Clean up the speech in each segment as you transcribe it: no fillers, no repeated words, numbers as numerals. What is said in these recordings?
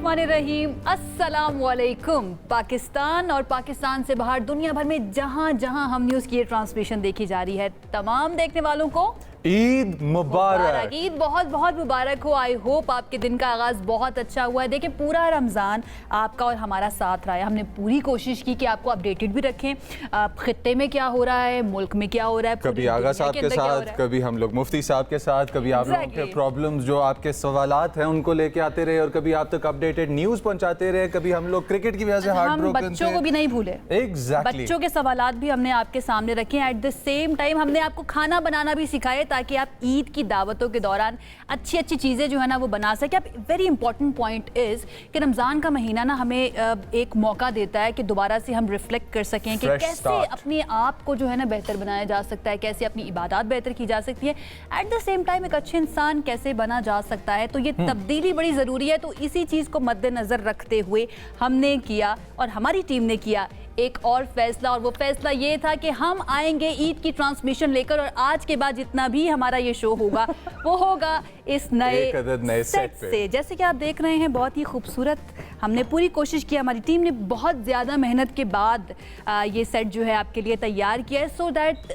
बिस्मिल्लाहिर्रहमानिर्रहीम। अस्सलाम वालेकुम। पाकिस्तान और पाकिस्तान से बाहर दुनिया भर में जहां जहां हम न्यूज़ की ये ट्रांसमिशन देखी जा रही है, तमाम देखने वालों को ईद मुबारक। ईद बहुत बहुत मुबारक हो। आई होप आपके दिन का आगाज़ बहुत अच्छा हुआ है। देखिए, पूरा रमज़ान आपका और हमारा साथ रहा है। हमने पूरी कोशिश की कि आपको अपडेटेड भी रखें, खित्ते में क्या हो रहा है, मुल्क में क्या हो रहा है, कभी आगा साहब के साथ, कभी हम लोग मुफ्ती साहब के साथ, कभी आप लोगों के प्रॉब्लम्स जो आपके सवालात हैं उनको लेके आते रहे और कभी आप तक अपडेटेड न्यूज़ पहुंचाते रहे। कभी हम लोग क्रिकेट की वजह से हार्ट ब्रोकन थे। बच्चों को भी नहीं भूले। एग्जैक्टली, बच्चों के सवालात भी हमने आपके सामने रखे। एट द सेम टाइम हमने आपको खाना बनाना भी सिखाया ताकि आप ईद की दावतों के दौरान अच्छी अच्छी चीज़ें जो है ना वो बना सके। अब वेरी इंपॉर्टेंट पॉइंट इज़ कि रमज़ान का महीना ना हमें एक मौका देता है कि दोबारा से हम रिफ्लेक्ट कर सकें कि कैसे अपने आप को जो है ना बेहतर बनाया जा सकता है, कैसे अपनी इबादत बेहतर की जा सकती है, एट द सेम टाइम एक अच्छे इंसान कैसे बना जा सकता है। तो ये तब्दीली बड़ी ज़रूरी है। तो इसी चीज़ को मद्देनज़र रखते हुए हमने किया और हमारी टीम ने किया एक और फैसला, और वो फैसला ये था कि हम आएंगे ईद की ट्रांसमिशन लेकर और आज के बाद जितना भी हमारा ये शो होगा वो होगा इस नए सेट से। जैसे कि आप देख रहे हैं, बहुत ही खूबसूरत हमने पूरी कोशिश की, हमारी टीम ने बहुत ज़्यादा मेहनत के बाद ये सेट जो है आपके लिए तैयार किया है, सो दैट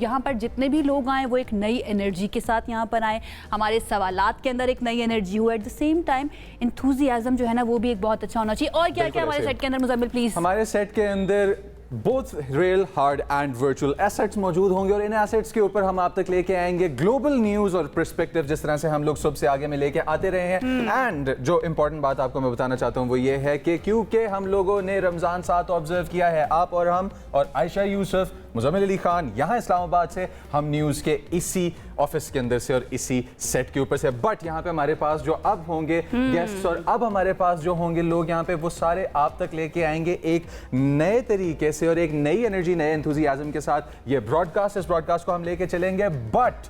यहाँ पर जितने भी लोग आएँ वो एक नई एनर्जी के साथ यहाँ पर आएँ, हमारे सवालात के अंदर एक नई एनर्जी हो, eight the same time enthusiasm जो है ना वो भी एक बहुत अच्छा होना चाहिए। और क्या क्या हमारे सेट के अंदर, मुज़म्मिल प्लीज़? हमारे सेट के अंदर both real, hard and virtual assets मौजूद होंगे और इन एसेट्स के ऊपर हम आप तक लेके आएंगे ग्लोबल न्यूज़ और पर्सपेक्टिव, जिस तरह से हम लोग सबसे आगे में लेके आते रहे हैं। एंड जो इंपॉर्टेंट बात आपको मैं बताना चाहता हूँ वो ये है कि क्योंकि हम लोगों ने रमज़ान साथ ऑब्जर्व किया है, आप और हम और आयशा यूसुफ, मुज़म्मिल अली खान, यहाँ इस्लामाबाद से, हम न्यूज़ के इसी ऑफिस के अंदर से और इसी सेट के ऊपर से। बट यहाँ पे हमारे पास जो अब होंगे गेस्ट्स और अब हमारे पास जो होंगे लोग यहाँ पे, वो सारे आप तक लेके आएंगे एक नए तरीके से और एक नई एनर्जी, नए एंथुजियाज्म के साथ। ये ब्रॉडकास्ट, इस ब्रॉडकास्ट को हम लेके चलेंगे। बट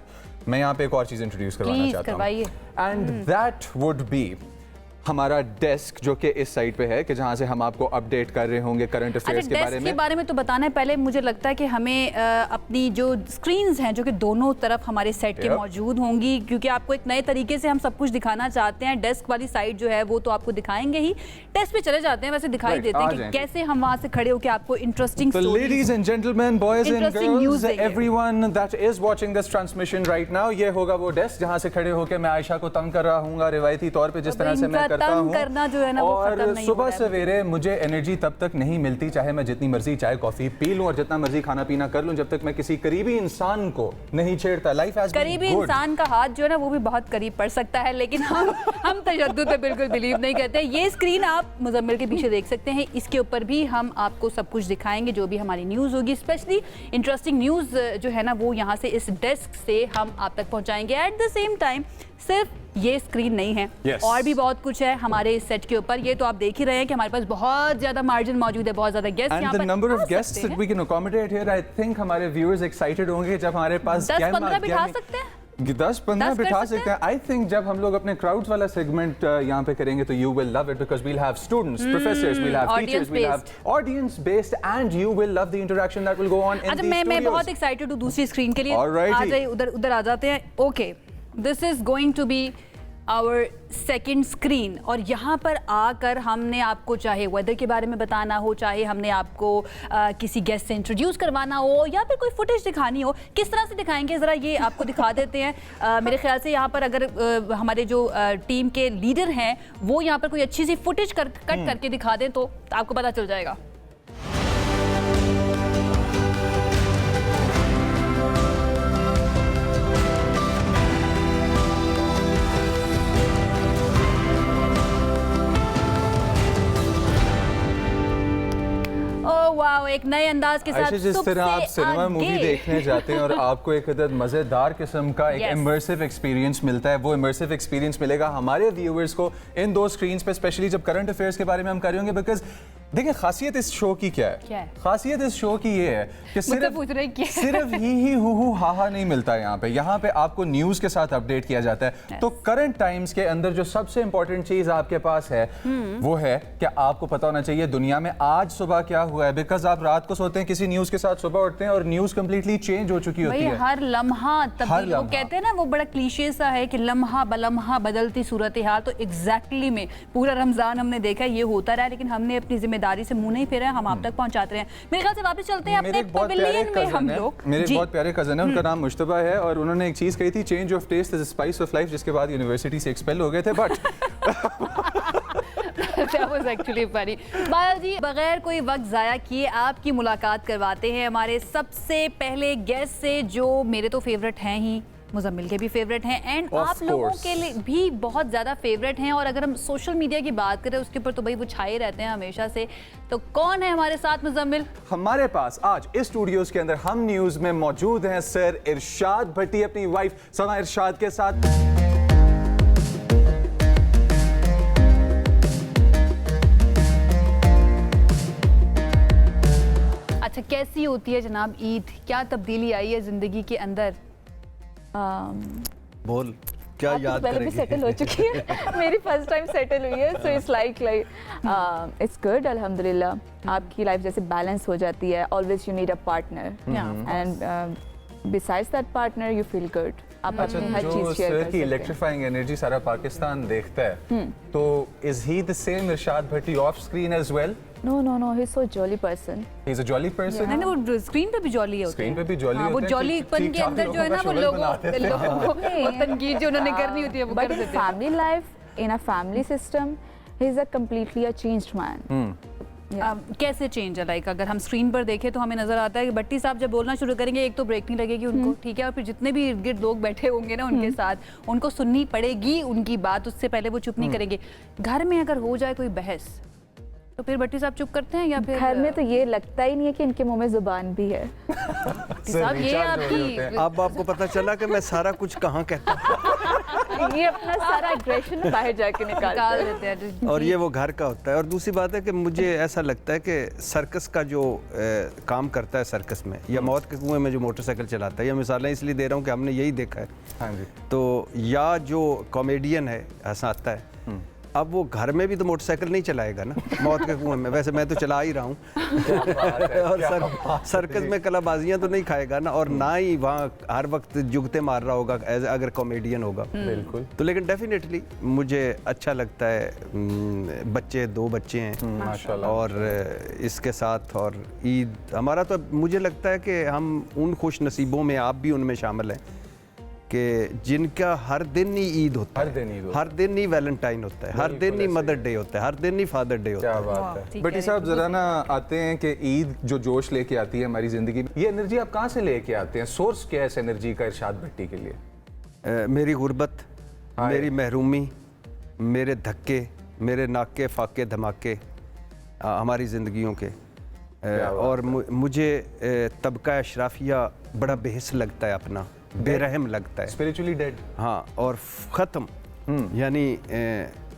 मैं यहाँ पे एक और चीज़ इंट्रोड्यूस करवाना चाहता हूँ, एंड दैट वुड बी हमारा डेस्क जो कि इस साइड पे है, कि जहाँ से हम आपको अपडेट कर रहे होंगे करंट अफेयर्स के बारे में तो बताना है। पहले मुझे लगता है कि हमें अपनी जो स्क्रीन्स हैं जो कि दोनों तरफ हमारे सेट के मौजूद होंगी, क्योंकि आपको एक नए तरीके से हम सब कुछ दिखाना चाहते हैं। डेस्क वाली साइड जो है वो तो आपको दिखाएंगे ही, टेस्ट पे चले जाते हैं, वैसे दिखाई देते हैं कि कैसे हम वहाँ से खड़े होकर आपको interesting ladies and gentleman, boys and girls, everyone that is watching this transmission right now, ये होगा वो डेस्क जहाँ से खड़े होकर मैं आयशा को तंग कर रहा हूँ रिवायती तौर पर, जिस तरह से मैं करना जो है ना और सुबह सवेरे मुझे एनर्जी तब तक नहीं मिलती, चाहे मैं जितनी मर्जी चाय कॉफी पी लूं और जितना मर्जी खाना पीना कर लूं, जब तक मैं किसी करीबी इंसान को नहीं छेड़ता। लाइफ हैज करीबी इंसान का हाथ जो है ना वो भी बहुत करीब पड़ सकता है, लेकिन हम तशद्दुद पे बिल्कुल बिलीव नहीं करते। ये स्क्रीन आप मुज़म्मिल के पीछे देख सकते हैं, इसके ऊपर भी हम आपको सब कुछ दिखाएंगे, जो भी हमारी न्यूज़ होगी, स्पेशली इंटरेस्टिंग न्यूज़ जो है ना वो यहाँ से इस डेस्क से हम आप तक पहुँचाएंगे। एट द सेम टाइम सिर्फ ये स्क्रीन नहीं है, और भी बहुत कुछ है हमारे इस सेट के ऊपर। ये तो आप देख ही रहे हैं कि हमारे पास बहुत ज्यादा मार्जिन मौजूद है, बहुत ज्यादा गेस्ट यहाँ पर। And the number of guests that we can accommodate here, I think हमारे व्यूअर्स एक्साइटेड होंगे जब हमारे पास 10-15 बिठा सकते हैं, 10-15 बिठा सकते हैं। आई थिंक जब हम लोग अपने क्राउड्स वाला सेगमेंट यहाँ पे करेंगे तो you will love it, because we'll have students, professors, we'll have teachers, we'll have audience based, and you will love the interaction that will go on in the studios. मैं बहुत excited हूँ दूसरी screen के लिए। आ जाइए, उधर आ जाते हैं। Okay, this is going to be our second screen, और यहाँ पर आकर हमने आपको चाहे वेदर के बारे में बताना हो, चाहे हमने आपको किसी गेस्ट से इंट्रोड्यूस करवाना हो, या फिर कोई फुटेज दिखानी हो, किस तरह से दिखाएंगे ज़रा ये आपको दिखा देते हैं। मेरे ख्याल से यहाँ पर अगर हमारे जो टीम के लीडर हैं वो यहाँ पर कोई अच्छी सी फुटेज कट करके दिखा दें तो आपको पता चल जाएगा। एक नए अंदाज के साथ जिस तरह आप सिनेमा मूवी देखने जाते हैं और आपको एक मजेदार किस्म का एक इमर्सिव एक्सपीरियंस मिलता है, वो इमर्सिव एक्सपीरियंस मिलेगा हमारे व्यूअर्स को इन दो स्क्रीन्स पे, स्पेशली जब करंट अफेयर्स के बारे में हम कर रहे होंगे, बिकॉज देखिए खासियत इस शो की क्या क्या है? है? खासियत इस शो की ये है कि मुझसे पूछ रहे हैं क्या? सिर्फ ही हु हा नहीं मिलता है यहाँ पे आपको न्यूज के साथ अपडेट किया जाता है। तो करंट टाइम्स के अंदर जो सबसे इंपॉर्टेंट चीज आपके पास है वो है कि आपको पता होना चाहिए दुनिया में आज सुबह क्या हुआ है, बिकॉज आप रात को सोते हैं किसी न्यूज के साथ, सुबह उठते हैं और न्यूज कंप्लीटली चेंज हो चुकी होती भाई है। हर लम्हा तब्दील, वो कहते हैं ना, वो बड़ा क्लीशे सा है कि लम्हा बलम्हा बदलती सूरत हाल। तो एग्जैक्टली में पूरा रमजान हमने देखा ये होता रहा, लेकिन हमने अपनी जिम्मेदारी से मुंह नहीं फेरा, हम आप तक पहुंचाते हैं। मेरे ख्याल से वापस चलते हैं अपने पवेलियन में हम लोग। मेरे बहुत प्यारे कजन है, उनका नाम मुश्तबा है और उन्होंने एक चीज कही थी, change of taste is spice of life, जिसके बाद यूनिवर्सिटी से एक्सपेल हो गए थे। But That was actually funny. बादल जी, बगैर कोई वक्त ज़ाया किए आपकी मुलाकात करवाते हैं हमारे सबसे पहले गेस्ट से, जो मेरे तो फेवरेट हैं ही, मुजम्मिल के भी फेवरेट हैं एंड आप लोगों के लिए भी बहुत ज़्यादा फेवरेट हैं। और अगर हम सोशल मीडिया की बात करें उसके ऊपर तो भाई वो छाए रहते हैं हमेशा से। तो कौन है हमारे साथ मुजम्मिल? हमारे पास आज इस स्टूडियोज के अंदर हम न्यूज में मौजूद हैं सर इरशाद भट्टी अपनी वाइफ सना इरशाद के साथ। अच्छा, कैसी होती है जनाब ईद? क्या तब्दीली आई है जिंदगी के अंदर? बोल क्या आप तो याद पहले भी करेगी? सेटल हो चुकी है। मेरी फर्स्ट टाइम सेटल हुई है, so it's like it's good, अल्हम्दुलिल्लाह। आपकी लाइफ जैसे बैलेंस हो जाती है। Always you need a partner and besides that partner you feel good. आप अच्छा, अपनी हर जो चीज शेयर सर कर की सकते हैं। इलेक्ट्रीफाइंग एनर्जी सारा पाकिस्तान देखता है, तो is he the same Irshad Bhatti off screen as well? No no no, he is so jolly person. He is a jolly person. नहीं, वो स्क्रीन पे भी जॉली होते स्क्रीन हैं। पे भी जॉली हाँ, वो होते हैं, जॉलीपन के ठीक-ठाक अंदर जो है ना, वो लोगों का शोले बनाते लोगों को वो तनकीद जो उन्होंने करनी होती है वो बट कर इन देते हैं। Family life, in a family system, he is a completely a changed man. कैसे चेंज है? लाइक अगर हम स्क्रीन पर देखें तो हमें नजर आता है कि भट्टी साहब जब बोलना शुरू करेंगे एक तो ब्रेक नहीं लगेगी उनको, ठीक है, और फिर जितने भी इर्द गिर्द लोग बैठे होंगे ना उनके साथ उनको सुननी पड़ेगी उनकी बात, उससे पहले वो चुप नहीं करेंगे। घर में अगर हो जाए कोई बहस तो फिर भट्टी साहब चुप करते हैं या फिर घर में तो ये लगता ही नहीं है कि इनके मुंह में जुबान भी है। साहब ये आपकी अब आपको पता चला कि मैं सारा कुछ कहाँ कहता हूँ। ये अपना सारा एग्रेशन बाहर जाके निकाल निकालते देते हैं। और ये वो घर का होता है। और दूसरी बात है कि मुझे ऐसा लगता है कि सर्कस का जो काम करता है सर्कस में, या मौत के कुएं में जो मोटरसाइकिल चलाता है, या मिसालें इसलिए दे रहा हूँ कि हमने यही देखा है। हाँ जी। तो या जो कॉमेडियन है हंसाता है, अब वो घर में भी तो मोटरसाइकिल नहीं चलाएगा ना मौत के कुएं में। वैसे मैं तो चला ही रहा हूँ। और सर्कस में कलाबाजियाँ तो नहीं खाएगा ना, और ना ही वहाँ हर वक्त जुगते मार रहा होगा अगर कॉमेडियन होगा। बिल्कुल। तो लेकिन डेफिनेटली मुझे अच्छा लगता है। बच्चे, 2 बच्चे हैं माशाल्लाह। और इसके साथ और ईद हमारा, तो मुझे लगता है कि हम उन खुश नसीबों में, आप भी उनमें शामिल हैं, कि जिनका हर दिन ही ईद होता है, हर दिन ईद होता है। हर दिन ही वैलेंटाइन होता है, हर दिन ही मदर डे होता है, हर दिन ही फादर डे होता क्या है। बात है। ठीक बट्टी है, साहब जरा ना आते हैं कि ईद जो जोश लेके आती है हमारी जिंदगी में, ये एनर्जी आप कहाँ से लेके आते हैं? सोर्स क्या है इस एनर्जी का इरशाद भट्टी के लिए? मेरी गुर्बत, हाँ, मेरी महरूमी, मेरे धक्के, मेरे नाके फाके धमाके हमारी ज़िंदगियों के। और मुझे तबका अशराफिया बड़ा बेहस लगता है, अपना बेरहम लगता है, स्पिरिचुअली डेड। हाँ। और ख़त्म, यानी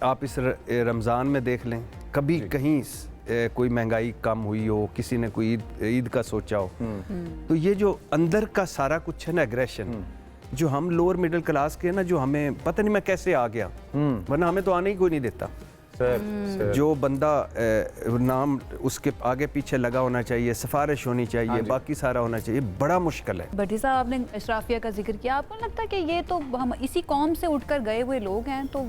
आप इस रमज़ान में देख लें, कभी कहीं कोई महंगाई कम हुई हो, किसी ने कोई ईद का सोचा हो, तो ये जो अंदर का सारा कुछ है ना, एग्रेशन, जो हम लोअर मिडिल क्लास के ना, जो हमें पता नहीं मैं कैसे आ गया, वरना हमें तो आने ही कोई नहीं देता। सर जो बंदा नाम उसके आगे पीछे लगा होना चाहिए, सिफारिश होनी चाहिए, बाकी सारा होना चाहिए, बड़ा मुश्किल है। भट्टी साहब आपने अशराफिया का जिक्र किया, आपको लगता है कि ये तो हम इसी कौम से उठकर गए हुए लोग हैं, तो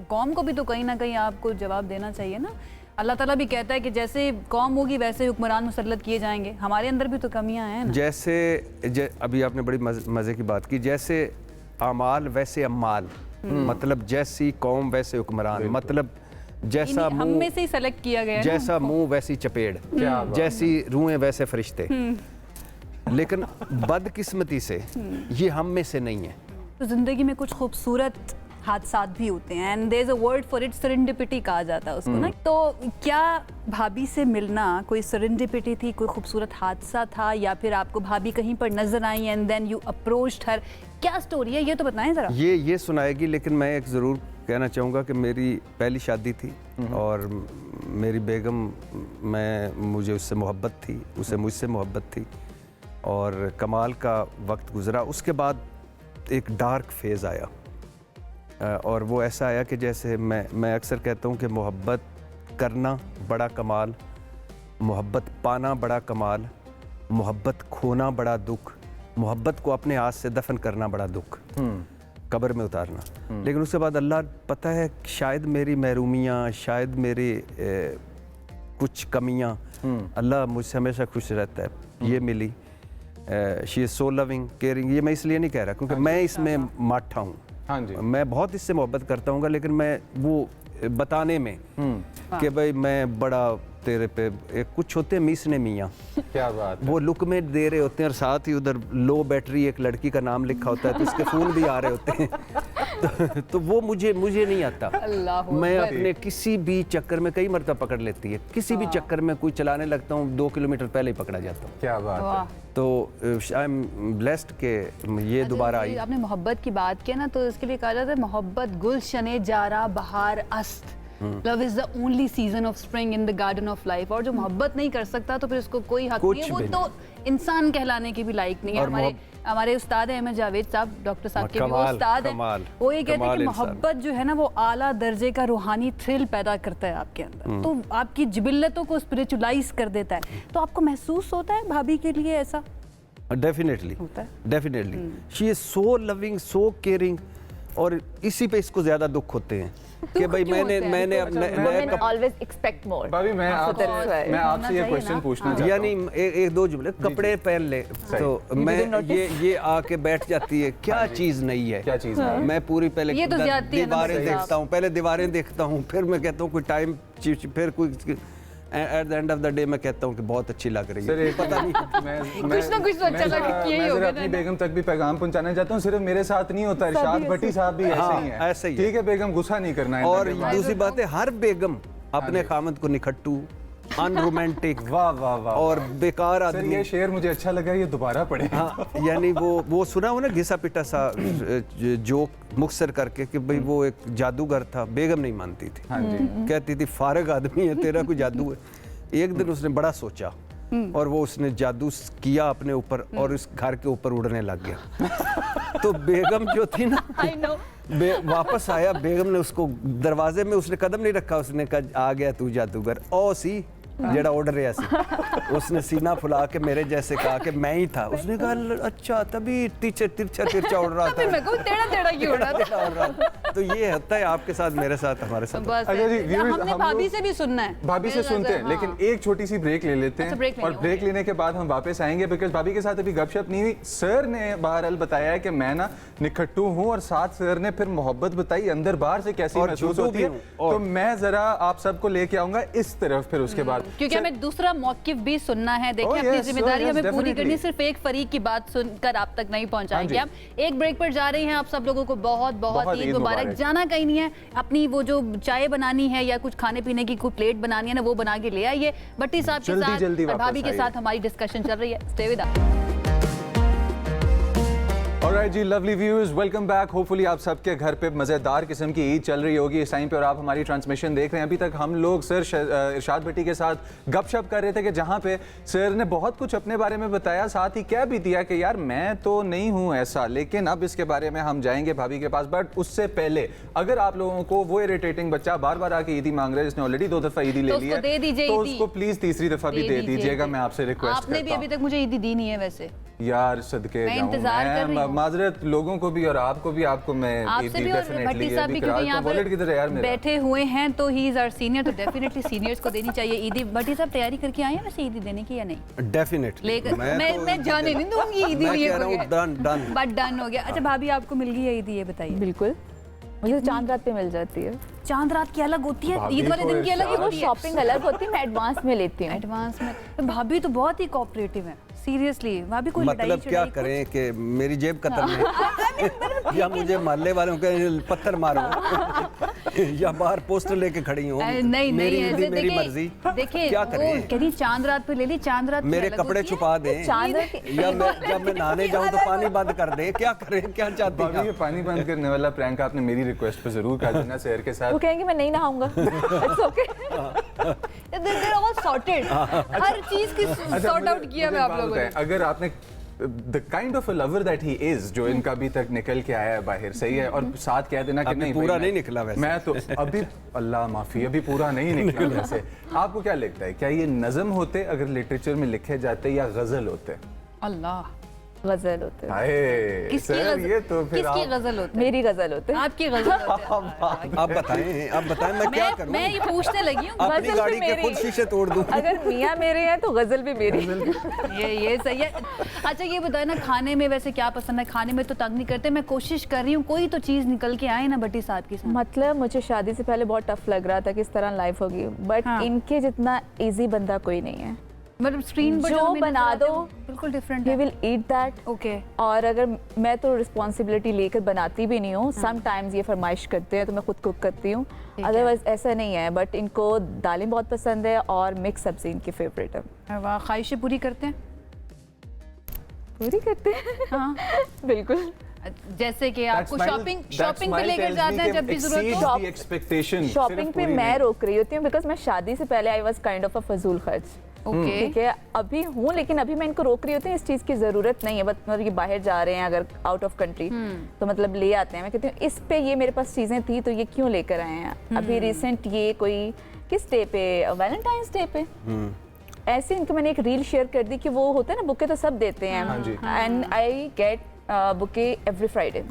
कौम को भी तो कहीं ना कहीं आपको जवाब देना चाहिए ना? अल्लाह ताला भी कहता है कि जैसे कौम होगी वैसे हुक्मरान मुसल्लत किए जाएंगे। हमारे अंदर भी तो कमियां हैं ना। जैसे अभी आपने बड़ी मज़े की बात की, जैसे अमाल वैसे अम्माल, मतलब जैसी कौम वैसे हुक्मरान, मतलब जैसा हम में से ही सेलेक्ट किया गया है ना। जैसा मुंह वैसी चपेड़, जैसी रूहें वैसे फरिश्ते। लेकिन बदकिस्मती से ये हम में से नहीं है। तो जिंदगी में कुछ खूबसूरत हादसात भी होते हैं, and there is a word for it, serendipity कहा जाता है उसको ना। तो क्या भाभी से मिलना कोई सेरेंडिपिटी थी, कोई खूबसूरत हादसा था, या फिर आपको भाभी कहीं पर नजर आई एंड देन यू अप्रोच्ड हर? क्या स्टोरी है ये तो बताएं जरा। ये सुनाएगी, लेकिन मैं एक ज़रूर कहना चाहूँगा कि मेरी पहली शादी थी और मेरी बेगम मुझे उससे मोहब्बत थी, उसे मुझसे मोहब्बत थी और कमाल का वक्त गुज़रा। उसके बाद एक डार्क फेज़ आया और वो ऐसा आया कि जैसे मैं अक्सर कहता हूँ कि मोहब्बत करना बड़ा कमाल, मोहब्बत पाना बड़ा कमाल, मोहब्बत खोना बड़ा दुख, मोहब्बत को अपने हाथ से दफन करना बड़ा दुख, कब्र में उतारना। लेकिन उसके बाद अल्लाह पता है शायद मेरी महरूमियाँ, शायद मेरी कुछ कमियाँ, अल्लाह मुझसे हमेशा खुश रहता है, ये Mili. She is so loving caring. ये मैं इसलिए नहीं कह रहा क्योंकि मैं इसमें माठा हूँ। हाँ जी। मैं बहुत इससे मोहब्बत करता हूँ, लेकिन मैं वो बताने में कि भाई मैं बड़ा तेरे पे कुछ होते हैं मीसने मियाँ, क्या बात है। वो लुक में दे रहे होते हैं और साथ ही उधर लो बैटरी एक लड़की का नाम लिखा होता है तो उसके फोन भी आ रहे होते हैं तो वो मुझे नहीं आता। मैं अपने किसी भी चक्कर में कई मरतबा पकड़ लेती है, किसी भी चक्कर में कोई चलाने लगता हूँ 2 किलोमीटर पहले ही पकड़ा जाता हूँ। क्या बात है। तो आई एम ब्लेस्ड के ये दोबारा आई। आपने मोहब्बत की बात की ना, तो इसके लिए कहा जाता है मोहब्बत गुलशने जारा बहार अस्त, love is the only season of spring in the garden of life. और जो मोहब्बत नहीं कर सकता तो फिर उसको कोई हक नहीं है, वो तो इंसान कहलाने के भी लायक नहीं है। हमारे उस्ताद अहमद जावेद साहब, डॉक्टर साहब के भी वो उस्ताद हैं, वो ये कहते हैं कि मोहब्बत जो है ना वो आला दर्जे का रूहानी थ्रिल पैदा करता है आपके अंदर, तो आपकी जिबिल्लतों को स्पिरिचुअलाइज कर देता है। तो आपको महसूस होता है भाभी के लिए ऐसा? Definitely, definitely she is so loving, so caring, और इसी पे इसको ज्यादा दुख होते हैं कि भाई मैंने always expect more। भाभी मैं आपसे ये क्वेश्चन पूछना चाहता हूं। यानी एक दो जुमले, कपड़े पहन ले तो मैं ये आके बैठ जाती है, क्या चीज नहीं है, क्या चीज है। मैं पूरी पहले ये तो दीवारें देखता हूँ, पहले दीवारें देखता हूँ, फिर मैं कहता हूँ कोई टाइम, फिर कोई at the end of the day मैं कहता हूँ कि बहुत अच्छी लग रही है। पता नहीं कुछ ना कुछ तो अच्छा लग रही है। मैं अपनी बेगम तक भी पैगाम पहुंचाना चाहता हूँ, सिर्फ मेरे साथ नहीं होता, इरशाद भट्टी साहब भी ऐसे ही हैं। ऐसे ही है। ठीक है बेगम, गुस्सा नहीं करना है। और दूसरी बात है, हर बेगम अपने खामद को निखट्टू, अनरोमांटिक, वाह वाह वाह, और बेकार आदमी। ये शेर मुझे अच्छा लगा, ये दोबारा पढ़े। हाँ, यानी वो सुना हो ना घिसा पिटा सा जोक मुख्तसर करके कि भाई वो एक जादूगर था, बेगम नहीं मानती थी। हाँ जी। कहती थी फारग आदमी है, तेरा कोई जादू है। एक दिन उसने बड़ा सोचा और वो उसने जादू किया अपने ऊपर और इस घर के ऊपर उड़ने लग गया। तो बेगम जो थी ना, वापस आया, बेगम ने उसको दरवाजे में उसने कदम नहीं रखा, उसने कहा आ गया तू जादूगर, ओ सी जेड़ा उड़ रहा सी। उसने सीना फुला के मेरे जैसे कहा कि मैं ही था। उसने कहा अच्छा तभी तिरछा उड़ रहा था, मैं कहूं टेढ़ा क्यों उड़ रहा था। तो ये होता है आपके साथ, मेरे साथ, हमारे साथ। अच्छा जी, हमने भाभी से भी सुनना है, भाभी से सुनते हैं, लेकिन एक छोटी सी ब्रेक ले लेते हैं और ब्रेक लेने के बाद हम वापस आएंगे, बिकॉज भाभी के साथ अभी गपशप नहीं हुई। सर ने बहरहाल बताया है कि मैं ना निखट्टू हूँ, और साथ सर ने फिर मोहब्बत बताई अंदर बाहर से कैसी महसूस होती है। तो मैं जरा आप सबको लेके आऊंगा इस तरफ, फिर उसके बाद क्योंकि हमें दूसरा मौकिफ भी सुनना है। देखिए अपनी जिम्मेदारी हमें पूरी करनी, सिर्फ एक फरीक की बात सुनकर आप तक नहीं पहुंचाएंगे हम। एक ब्रेक पर जा रहे हैं, आप सब लोगों को बहुत बहुत ईद मुबारक। जाना कहीं नहीं है, अपनी वो जो चाय बनानी है या कुछ खाने पीने की कोई प्लेट बनानी है ना, वो बना के ले आइए। भट्टी साहब के साथ और भाभी के साथ हमारी डिस्कशन चल रही है। Stay with us. ऑलराइट जी, lovely viewers, welcome back. Hopefully आप सबके घर पे मज़ेदार किस्म की ईद चल रही होगी इस टाइम पे, और आप हमारी ट्रांसमिशन देख रहे हैं। अभी तक हम लोग सर इरशाद भट्टी के साथ गपशप कर रहे थे कि जहाँ पे सर ने बहुत कुछ अपने बारे में बताया, साथ ही कह भी दिया कि यार मैं तो नहीं हूँ ऐसा, लेकिन अब इसके बारे में हम जाएंगे भाभी के पास। बट उससे पहले अगर आप लोगों को वो इरिटेटिंग बच्चा बार बार आके ईदी मांग रहा है, जिसने ऑलरेडी 2 दफ़ा ईदी ले ली है, तो उसको प्लीज तीसरी दफ़ा भी दे दीजिएगा। मैं आपसे रिक्वेस्ट करता हूँ। आपने भी अभी तक मुझे ईदी दी नहीं है वैसे यार, सदके जाऊं, माजरत लोगों को भी और आपको भी, आपको मैं आपसे भी, और भट्टी साहब भी, क्योंकि यहाँ पर बैठे हुए हैं तो ही इज आवर सीनियर, तो डेफिनेटली सीनियर्स को देनी चाहिए ईदी। भट्टी साहब तैयारी करके आए हैं वैसे ईदी देने की या नहीं? डेफिनेटली मैं जाने नहीं दूंगी ईदी, बट डन हो गया। अच्छा भाभी, आपको मिल गई है ईदी, ये बताइए। बिल्कुल, मुझे तो चांद रात पे मिल जाती है। चांद रात की अलग होती है, ईद वाले दिन की अलग ही होती है। शॉपिंग अलग होती है, मैं एडवांस में लेती हूँ। एडवांस में तो भाभी तो बहुत ही कोऑपरेटिव है, सीरियसली। भाभी कोई मतलब क्या करें कि मेरी जेब कतर में या मुझे मोहल्ले वालों के पत्थर मारो या बाहर पोस्टर लेके खड़ी हूँ। नहीं मेरी ईदी मेरी मर्जी। देखिए क्या करें, कहीं चांद रात पे ले ली, चांद रात मेरे कपड़े छुपा दें, या जब मैं नहाने जाऊँ तो पानी बंद कर दे, क्या करें, क्या चाहती हैं? ये पानी बंद करने वाला प्रैंक आपने मेरी रिक्वेस्ट पे जरूर कर देना सर के साथ। वो कहेंगे मैं नहीं नहाऊंगा। It's okay। they're all sorted. हर चीज की सॉर्ट आउट किया मैं आप लोगों ने। अगर आपने the kind of a lover that he is, जो इनका अभी तक निकल के आया है बाहर, सही है, और साथ कह देना कि अभी नहीं पूरा भाई, नहीं निकला वैसे। मैं तो अभी अल्लाह माफी अभी पूरा नहीं निकला वैसे। आपको क्या लगता है, क्या ये नज़म होते अगर लिटरेचर में लिखे जाते या गजल होते? अल्लाह, गजल होते हैं। हाय किसकी सर, ये तो फिर किसकी आप गजल होते? मेरी गजल होते हैं। आपकी गजल होते? आप बताएं मैं क्या करूं? मैं ये पूछने लगी हूँ। अपनी गजल गाड़ी भी के मेरी। खुद शीशे तोड़ दूं। अगर मियाँ मेरे हैं तो गजल भी मेरी। ये सही है। अच्छा ये बताए ना, खाने में वैसे क्या पसंद है? खाने में तो तंग नहीं करते, मैं कोशिश कर रही हूँ कोई तो चीज निकल के आए ना भट्टी साहब की साथ। मतलब मुझे शादी से पहले बहुत टफ लग रहा था कि इस तरह लाइफ होगी, बट हाँ। इनके जितना इजी बंदा कोई नहीं है। मतलब स्क्रीन पर जो हमें नजर बना आते हैं, दो, वो बिल्कुल डिफरेंट ही है। Will eat that. ओके, और अगर मैं तो रिस्पॉन्सिबिलिटी लेकर बनाती भी नहीं हूँ, सम टाइम्स ये फरमाइश करते हैं तो मैं खुद कुक करती हूँ, है। अदरवाइज ऐसा नहीं है। बट इनको दालें बहुत पसंद है और मिक्स सब्जी इनकी फेवरेट है। वाह, ख्वाहिशें पूरी करते हैं। पूरी करते हैं हाँ, बिल्कुल। जैसे कि आपको शॉपिंग पे लेकर जाते हैं जब भी जरूरत हो। Shop- expectation शॉपिंग पे मैं रोक रही होती हूँ बिकॉज मैं शादी से पहले I was kind of a फजूल खर्च। ओके, ठीक है, अभी हूँ लेकिन अभी मैं इनको रोक रही होती हूँ, इस चीज़ की ज़रूरत नहीं है। बस मतलब ये बाहर जा रहे हैं अगर आउट ऑफ कंट्री तो मतलब ले आते हैं। मैं कहती हूँ इस पे ये मेरे पास चीज़ें थी तो ये क्यों लेकर आए हैं। अभी रिसेंट ये कोई किस डे पे, वैलेंटाइंस डे पे ऐसे इनको मैंने एक रील शेयर कर दी कि वो होता है ना बुके तो सब देते हैं, हाँ जी। And I get bouquet every Friday.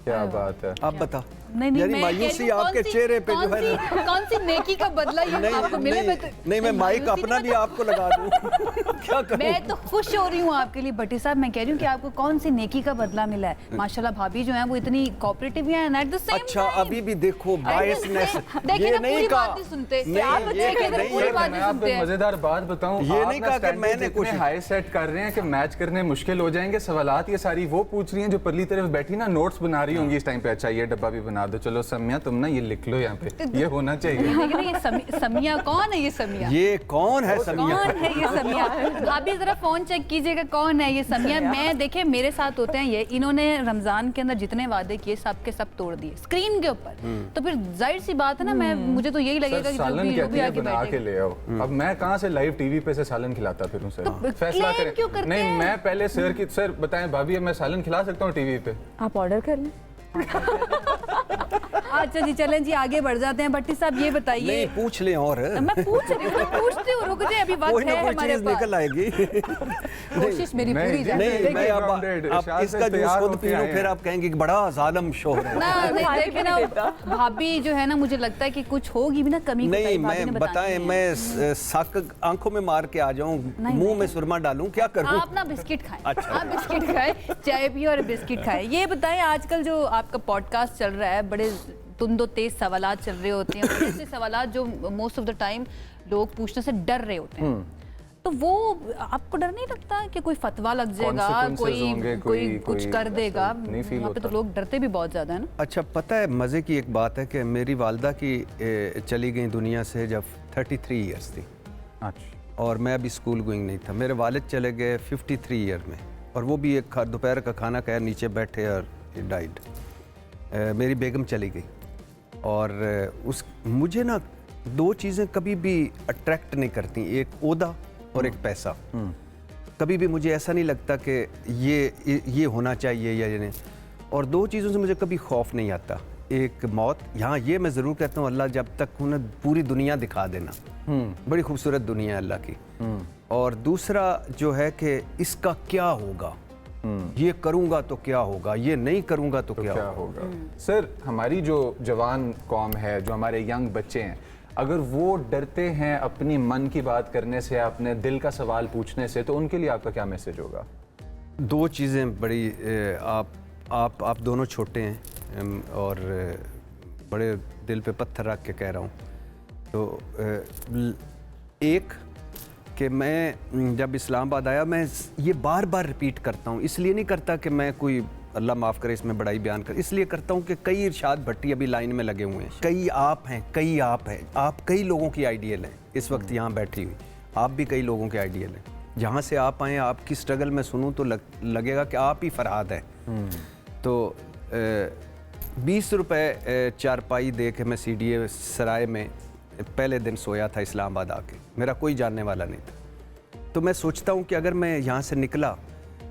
क्या बात है। आप बता। नहीं यानी मैं कह रही मायूसी हूँ, आपके चेहरे पे जो है ना। कौन सी नेकी का बदला ये आपको मिले? नहीं मैं माइक अपना भी आपको लगा दूं। क्या करूं? मैं तो खुश हो रही हूँ आपके लिए भट्टी साहब। मैं कह रही हूँ कि आपको कौन सी नेकी का बदला मिला है। माशाल्लाह भाभी जो है वो इतनी कोऑपरेटिव हैं एंड एट द सेम अच्छा अभी भी देखो बायसनेस देखिए ना, पूरी बात नहीं सुनते। आप बच्चे के इधर पूरी बात मैं नहीं आपको सुनते हैं। मजेदार बात बताऊं, ये आप नहीं ना कहा कि standards मैंने इतने कोशिश- हाई सेट कर रहे हैं कि मैच करने मुश्किल हो जाएंगे। सवालात ये सारी वो पूछ रही हैं जो परली तरफ बैठी ना नोट्स बना रही होंगी इस टाइम पे। अच्छा ये डब्बा भी बना दो, चलो समिया तुम ना ये लिख लो यहाँ पे, ये होना चाहिए। लेकिन ये समिया कौन है? ये समिया ये कौन है समिया? कौन है ये समिया? भाभी जरा फोन चेक कीजिएगा कौन है ये समिया। मैं देखे मेरे साथ होते हैं ये, इन्होंने रमजान के अंदर जितने वादे किए सब के सब तोड़ दिए स्क्रीन के ऊपर। तो फिर जाहिर सी बात है ना, मैं मुझे तो यही लगेगा कि सालन जो कहती भी है आके बना के बैठे। ले आओ। अब मैं कहाँ से लाइव टीवी पे से सालन खिलाता फिरूं सर? फैसला claim करें। क्यों करते नहीं हैं? मैं पहले सर बताएं भाभी, अब मैं सालन खिला सकता हूँ टीवी पे? आप ऑर्डर कर लें। अच्छा जी चलें जी आगे बढ़ जाते हैं। भट्टी साहब ये बताइए। नहीं पूछ ले और मैं पूछ रही हूँ, पूछती हूँ, रुक जाइए अभी कोई वक्त ना है कोई हमारे चीज पास। निकल आएगी। कोशिश मेरी नहीं, पूरी जाए। नहीं मैं अब grounded, आप शायद इसका से जूस तैयार खुद होके पी लो आए फिर हैं। आप कहेंगे कि बड़ा जालिम शोहर है। ना नहीं खाने देखिए भी ना, नहीं देता। भाभी जो है ना मुझे लगता है कि कुछ होगी भी ना कमी नहीं कोताही, भाभी ने मैं बतानी बताएं है। मैं सक आंखों में मार के आ जाऊं, नहीं, मुंह नहीं। में सुरमा डालूं, क्या करूं? आप ना बिस्किट खाएं। अच्छा। आप बिस्किट खाएं, चाय पिए और बिस्किट खाएं। ये बताएं आजकल जो आपका पॉडकास्ट चल रहा है, बड़े तुंदो तेज सवालात चल रहे होते हैं, बड़े ऐसे सवालात जो मोस्ट ऑफ द टाइम लोग पूछने से डर रहे होते हैं। तो वो आपको डर नहीं लगता कि कोई फतवा लग जाएगा, Consequences होंगे, कोई कोई- कुछ कोई कर देगा? नहीं feel वहाँ पे तो होता। लोग डरते भी बहुत ज्यादा है ना। अच्छा पता है मज़े की एक बात है कि मेरी वालदा की चली गई दुनिया से जब 33 इयर्स थी अच्छा और मैं अभी स्कूल गोइंग नहीं था। मेरे वालिद चले गए 53 ईयर में और वो भी एक दोपहर का खाना खाया नीचे बैठे और डाइड। मेरी बेगम चली गई और उस मुझे ना दो चीज़ें कभी भी अट्रैक्ट नहीं करती, एक ओहदा और एक पैसा। कभी भी मुझे ऐसा नहीं लगता कि ये होना चाहिए या ये नहीं। और दो चीज़ों से मुझे कभी खौफ नहीं आता, एक मौत, यहाँ ये मैं ज़रूर कहता हूँ अल्लाह जब तक उन्हें पूरी दुनिया दिखा देना, बड़ी खूबसूरत दुनिया है अल्लाह की। और दूसरा जो है कि इसका क्या होगा, ये करूँगा तो क्या होगा, ये नहीं करूँगा तो क्या क्या होगा। होगा। सर हमारी जो जवान कौम है, जो हमारे यंग बच्चे हैं, अगर वो डरते हैं अपनी मन की बात करने से, अपने दिल का सवाल पूछने से, तो उनके लिए आपका क्या मैसेज होगा? दो चीज़ें बड़ी आप दोनों छोटे हैं और बड़े दिल पे पत्थर रख के कह रहा हूँ। तो एक कि मैं जब इस्लामाबाद आया, मैं ये बार बार रिपीट करता हूँ, इसलिए नहीं करता कि मैं कोई अल्लाह माफ़ करे इसमें बड़ाई बयान कर, इसलिए करता हूँ कि कई इरशाद भट्टी अभी लाइन में लगे हुए हैं, कई आप हैं, कई आप हैं, आप कई लोगों की आइडियल हैं इस वक्त यहाँ बैठी हुई, आप भी कई लोगों के आइडियल हैं। जहाँ से आप आए, आपकी स्ट्रगल में सुनूँ तो लगेगा कि आप ही फरहाद हैं। तो 20 रुपए चारपाई दे के मैं CDA सराय में पहले दिन सोया था इस्लामाबाद आके, मेरा कोई जानने वाला नहीं था। तो मैं सोचता हूँ कि अगर मैं यहाँ से निकला,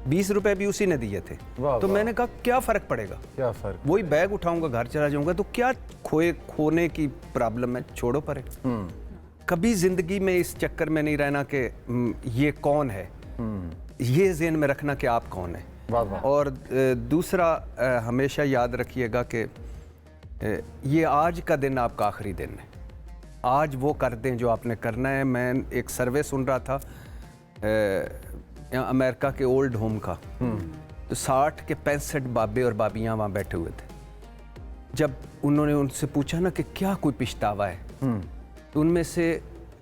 20 रुपए भी उसी ने दिए थे, वाह, तो वाह। मैंने कहा क्या फ़र्क पड़ेगा, क्या फ़र्क। वही बैग उठाऊंगा, घर चला जाऊंगा, तो क्या खोने की प्रॉब्लम है, छोड़ो परे। कभी ज़िंदगी में इस चक्कर में नहीं रहना कि ये कौन है, ये ज़हन में रखना कि आप कौन है। वाह वाह। और दूसरा हमेशा याद रखिएगा कि ये आज का दिन आपका आखिरी दिन है। आज वो कर दें जो आपने करना है। मैं एक सर्वे सुन रहा था अमेरिका के ओल्ड होम का, तो 60 के 65 बाबे और बाबियाँ वहाँ बैठे हुए थे। जब उन्होंने उनसे पूछा ना कि क्या कोई पछतावा है, तो उनमें से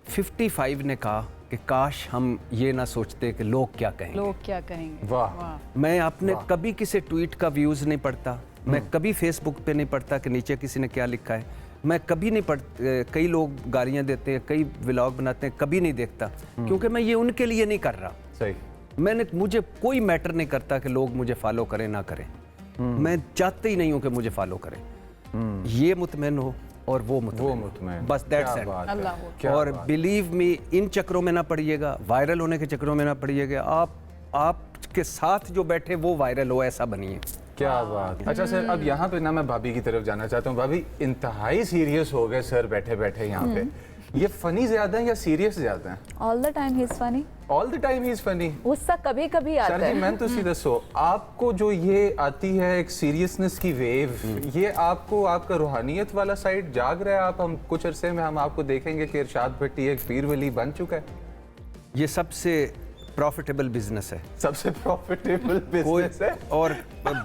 55 ने कहा कि काश हम ये ना सोचते कि लोग क्या कहेंगे। लोग क्या कहेंगे। वाह। मैं आपने कभी किसी ट्वीट का व्यूज़ नहीं पढ़ता, मैं कभी फेसबुक पे नहीं पढ़ता कि नीचे किसी ने क्या लिखा है, मैं कभी नहीं कई लोग गालियाँ देते हैं, कई व्लॉग बनाते हैं, कभी नहीं देखता, क्योंकि मैं ये उनके लिए नहीं कर रहा। सही। मुझे कोई मैटर नहीं करता कि लोग मुझे फॉलो करें ना करें, मैं चाहते ही नहीं हूँ कि मुझे फॉलो करें। ये मुतमईन हो और वो मुतमईन, बस दैट्स इट। अल्लाह हो। क्या और बात। बिलीव मी, इन चक्रों में ना पड़िएगा, वायरल होने के चक्रों में ना पड़िएगा। आपके साथ जो बैठे वो वायरल हो, ऐसा बनिए। क्या बात। अच्छा सर, अब यहाँ पे ना मैं भाभी की तरफ जाना चाहता हूँ। भाभी इंतहाई सीरियस हो गए सर बैठे बैठे यहाँ पे। ये फनी ज्यादा है या सीरियस ज्यादा है? All the time he is funny. All the time he is funny. गुस्सा कभी कभी आता सर जी, है। मैं तो सीधा सो आपको जो ये आती है एक सीरियसनेस की वेव, ये आपको आपका रूहानियत वाला साइड जाग रहा है। आप हम कुछ अरसे में हम आपको देखेंगे कि इरशाद भट्टी एक पीर वली बन चुका है। ये सबसे प्रॉफिटेबल बिजनेस है, सबसे प्रॉफिटेबल बिजनेस है। और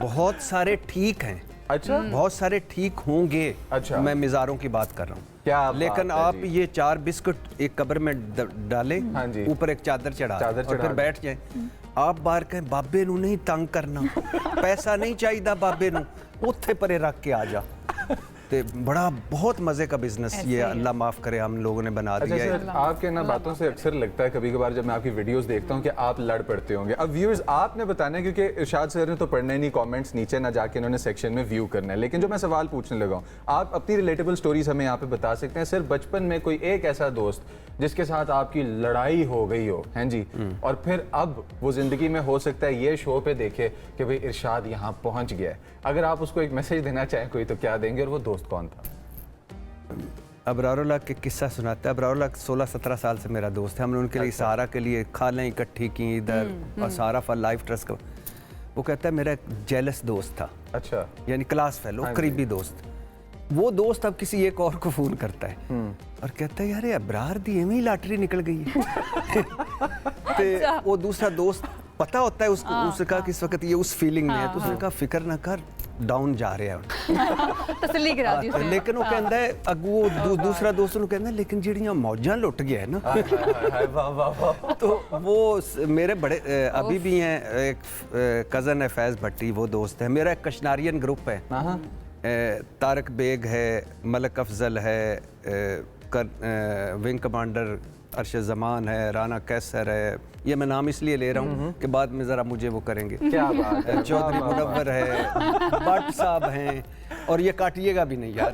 बहुत सारे ठीक हैं। अच्छा। बहुत सारे ठीक होंगे। अच्छा। मैं मिजारों की बात कर रहा हूँ। क्या बात लेकिन है आप जी। ये 4 बिस्कुट एक कब्र में डालें, हाँ जी। ऊपर एक चादर चढ़ा दें और फिर दें। बैठ जाएं। आप बाहर कहें बाबे नू नहीं तंग करना, पैसा नहीं चाहिए बाबे नू, उत्थे परे रख के आ जा। ते बड़ा बहुत मजे का बिजनेस ये, अल्लाह माफ करे, हम लोगों ने बना अच्छा दिया है। सर, आपके ना बातों से अक्सर लगता है कभी कभार जब मैं आपकी वीडियोस देखता हूँ कि आप लड़ पड़ते होंगे। अब व्यूअर्स आपने बताना है, क्योंकि इरशाद सर ने तो पढ़ना ही नहीं, कमेंट्स नीचे ना जाके इन्होंने सेक्शन में व्यू करना है। लेकिन जो मैं सवाल पूछने लगा हूँ, आप अपनी रिलेटेबल स्टोरीज हमें यहाँ पे बता सकते हैं। सर, बचपन में कोई एक ऐसा दोस्त जिसके साथ आपकी लड़ाई हो गई हो, हैं जी, और फिर अब वो जिंदगी में हो सकता है ये शो पे देखे कि भाई इरशाद यहाँ पहुँच गया है, अगर आप उसको एक मैसेज देना चाहें कोई, तो क्या देंगे और वो दोस्त कौन था? अबरारुल्लाह के किस्सा सुनाता है। अबरारुल्लाह 16-17 साल से मेरा दोस्त है। हमने उनके लिए सहारा के लिए खालें इकट्ठी की इधर, और सहारा फॉर लाइफ ट्रस्ट का। वो कहता है मेरा एक जेलस दोस्त था, अच्छा, यानी क्लास फेलो, करीबी दोस्त। वो दोस्त अब किसी एक और को फोन करता है और कहता है यार अबरार दी एवं ही लॉटरी निकल गई है। तो वो दूसरा दोस्त पता होता है उसको, उसका कि इस वक्त ये उस फीलिंग में है, तो उसने कहा फिक्र ना कर, डाउन जा रहे हैं। तसल्ली करा दी उसने। लेकिन वो कहता है अगू दूसरा दोस्त ने कहता है लेकिन जिहड़ियां मौजां लुट गया है ना, तो वो मेरे बड़े अभी भी हैं, एक कज़न है फैज़ भट्टी, वो दोस्त है मेरा। एक कशनारियन ग्रुप है, तारक बेग है, मलक अफजल है, विंग कमांडर अरशद जमान है, राना कैसर है। ये मैं नाम इसलिए ले रहा हूँ कि बाद में ज़रा मुझे वो करेंगे। क्या बात है। चौधरी मुनव्वर है, भट्ट साहब हैं, और ये काटिएगा भी नहीं यार,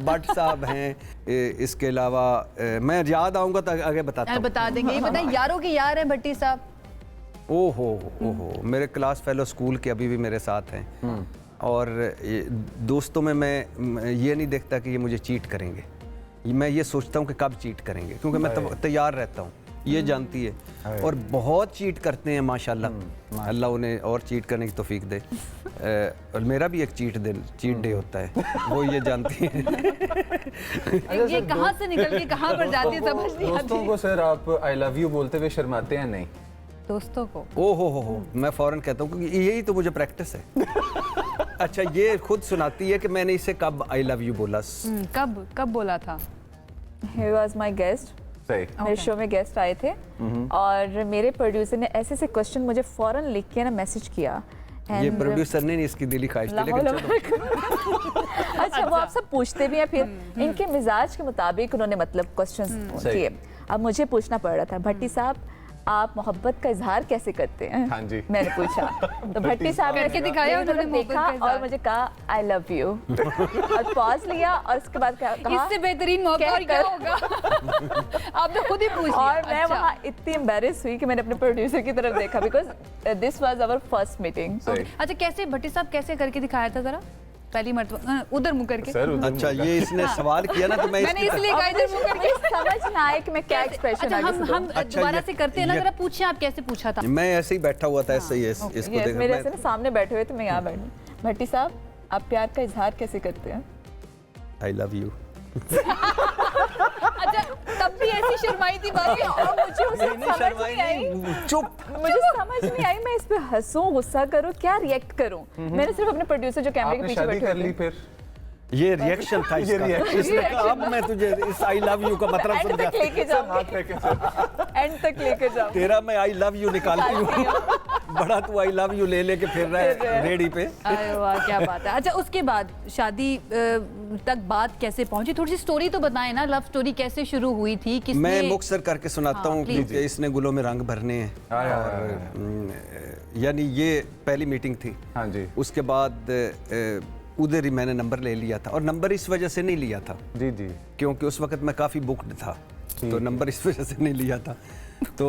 भट्ट साहब हैं। इसके अलावा मैं याद आऊँगा तो आगे बताता हूँ। बता देंगे। ये बताएं, यारों के यार हैं भट्टी साहब। ओहो, मेरे क्लास फेलो स्कूल के अभी भी मेरे साथ हैं। और दोस्तों में मैं ये नहीं देखता कि ये मुझे चीट करेंगे, मैं ये सोचता हूँ कि कब चीट करेंगे, क्योंकि मैं तैयार रहता हूँ, ये जानती है। और बहुत चीट करते हैं माशाल्लाह, अल्लाह उन्हें और चीट करने की तौफीक दे। और मेरा भी एक चीट डे होता है, वो ये जानती है। ये कहाँ से निकल के कहाँ पर जाती है समझ नहीं आती। दोस्तों को सर आप आई लव यू बोलते हुए शर्माते हैं नहीं? दोस्तों को हो मैं फौरन कहता हूँ, क्योंकि यही तो मुझे प्रैक्टिस है। अच्छा, ये खुद सुनाती है कि मैंने इसे कब आई लव यू बोला। कब बोला था? He was my guest. सही। मेरे शो में गेस्ट आए थे और मेरे प्रोड्यूसर ने ऐसे ऐसे क्वेश्चन मुझे फौरन लिख के ना मैसेज किया। ये प्रोड्यूसर ने नहीं, इसकी दिली ख्वाहिश थी, लेकिन चलो। अच्छा, वो आप सब पूछते भी हैं, फिर इनके मिजाज के मुताबिक उन्होंने मतलब क्वेश्चंस किए। अब मुझे पूछना पड़ रहा था, भट्टी साहब आप मोहब्बत का इजहार कैसे करते हैं? हाँ जी। मैंने पूछा तो भट्टी साहब ने करके दिखाया मेरी तरफ उन्होंने मोहब्बत देखा का इजहार। और मुझे कहा आई लव यू और पॉज लिया और उसके बाद कहा इससे बेहतरीन मौका और क्या होगा? आपने खुद ही पूछ लिया। और मैं अच्छा। वहाँ इतनी एम्बेरस हुई कि मैंने अपने प्रोड्यूसर की तरफ देखा because this was our first meeting. सही। अच्छा कैसे भट्टी साहब कैसे करके दिखाया था जरा पहली मरतबा उधर मुंह करके? सर अच्छा ये इसने सवाल किया ना तो मैं मैंने इसकी इसलिए कहा इधर मुंह करके। समझ ना आए कि मैं क्या एक्सप्रेशन अच्छा हम अच्छा, दोबारा ये- से करते हैं ना, ये- जरा पूछिए आप कैसे पूछा था? मैं ऐसे ही बैठा हुआ था ऐसे ही इसको यस मेरे ऐसे देखा ना सामने बैठे हुए थे, मैं यहाँ बैठी। भट्टी साहब आप प्यार का इजहार कैसे करते हैं? I love you. अच्छा तब भी ऐसी शर्माई थी बाकी। और मुझे उसे समझ नहीं आई, चुप। मुझे समझ नहीं आई मैं इस पे हंसूं, गुस्सा करूं, क्या रिएक्ट करूं। मैंने सिर्फ अपने प्रोड्यूसर जो कैमरे के आपने पीछे शादी बैठे कर हुए ली थे फिर? ये रिएक्शन था ये इसका। reaction। इसने कहा अब मैं तुझे इस आई लव यू का मतलब एंड समझा। तक लेके हाथ जाऊंगी, फेंके सर। एंड तक लेके जाऊंगी। तेरा मैं आई लव यू निकालती हूँ। बड़ा तू आई लव यू ले लेके फिर रहा है रेडी पे। अरे वाह क्या बात है। अच्छा उसके बाद शादी तक बात कैसे पहुंची? थोड़ी सी स्टोरी तो बताएं ना, लव स्टोरी कैसे शुरू हुई थी, किसने? मैं मुख्तसर करके सुनाता हाँ, हूँ please। कि इसने गुलों में रंग भरने हैं आय, आय, और यानी ये पहली मीटिंग थी। हाँ जी उसके बाद उधर ही मैंने नंबर ले लिया था और नंबर इस वजह से नहीं लिया था जी जी। क्योंकि उस वक्त मैं काफ़ी बुक्ड था तो नंबर इस वजह से नहीं लिया था। तो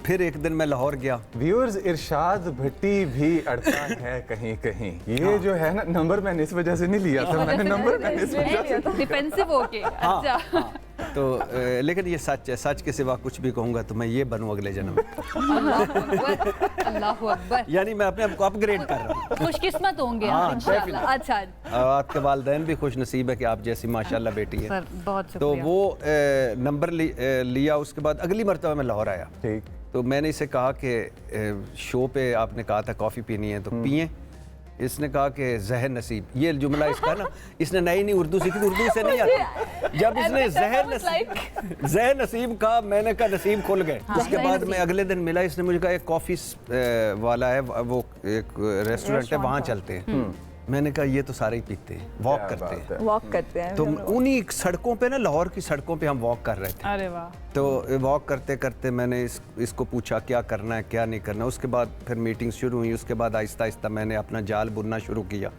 फिर एक दिन मैं लाहौर गया। व्यूअर्स इरशाद भट्टी भी अड़ता है कहीं कहीं। ये जो है ना नंबर मैंने इस वजह से नहीं लिया था, मैंने नंबर मैंने इस वजह से। डिफेंसिव होके। अच्छा तो लेकिन ये सच है, सच के सिवा कुछ भी कहूँगा तो मैं ये बनूँ अगले जन्म में। अल्लाह अकबर। यानी मैं अपने आप को अपग्रेड कर रहा हूँ। खुशकिस्मत होंगे हाँ, आप इंशाल्लाह। अच्छा आपके वालिदैन भी खुश नसीब है कि आप जैसी माशाल्लाह बेटी है। सर बहुत तो शुक्रिया। वो नंबर लिया। उसके बाद अगली मरतबा मैं लाहौर आया ठीक। तो मैंने इसे कहा कि शो पे आपने कहा था कॉफ़ी पीनी है तो पिए। इसने कहा कि जहर नसीब, ये जुमला इसका ना इसने नई नई उर्दू सीखी, उर्दू से नहीं आती। जब इसने जहर नसीब कहा मैंने कहा नसीब खुल गए। उसके बाद मैं अगले दिन मिला, इसने मुझे कहा एक कॉफ़ी वाला है वो एक रेस्टोरेंट है वहाँ चलते हैं। मैंने कहा ये तो सारे ही पीते हैं, वॉक करते हैं। वॉक करते हैं तो उन्हीं सड़कों पे ना, लाहौर की सड़कों पे हम वॉक कर रहे थे। अरे वाह। तो वॉक करते करते मैंने इसको पूछा क्या करना है क्या नहीं करना। उसके बाद फिर मीटिंग शुरू हुई। उसके बाद आहिस्ता आहिस्ता मैंने अपना जाल बुनना शुरू किया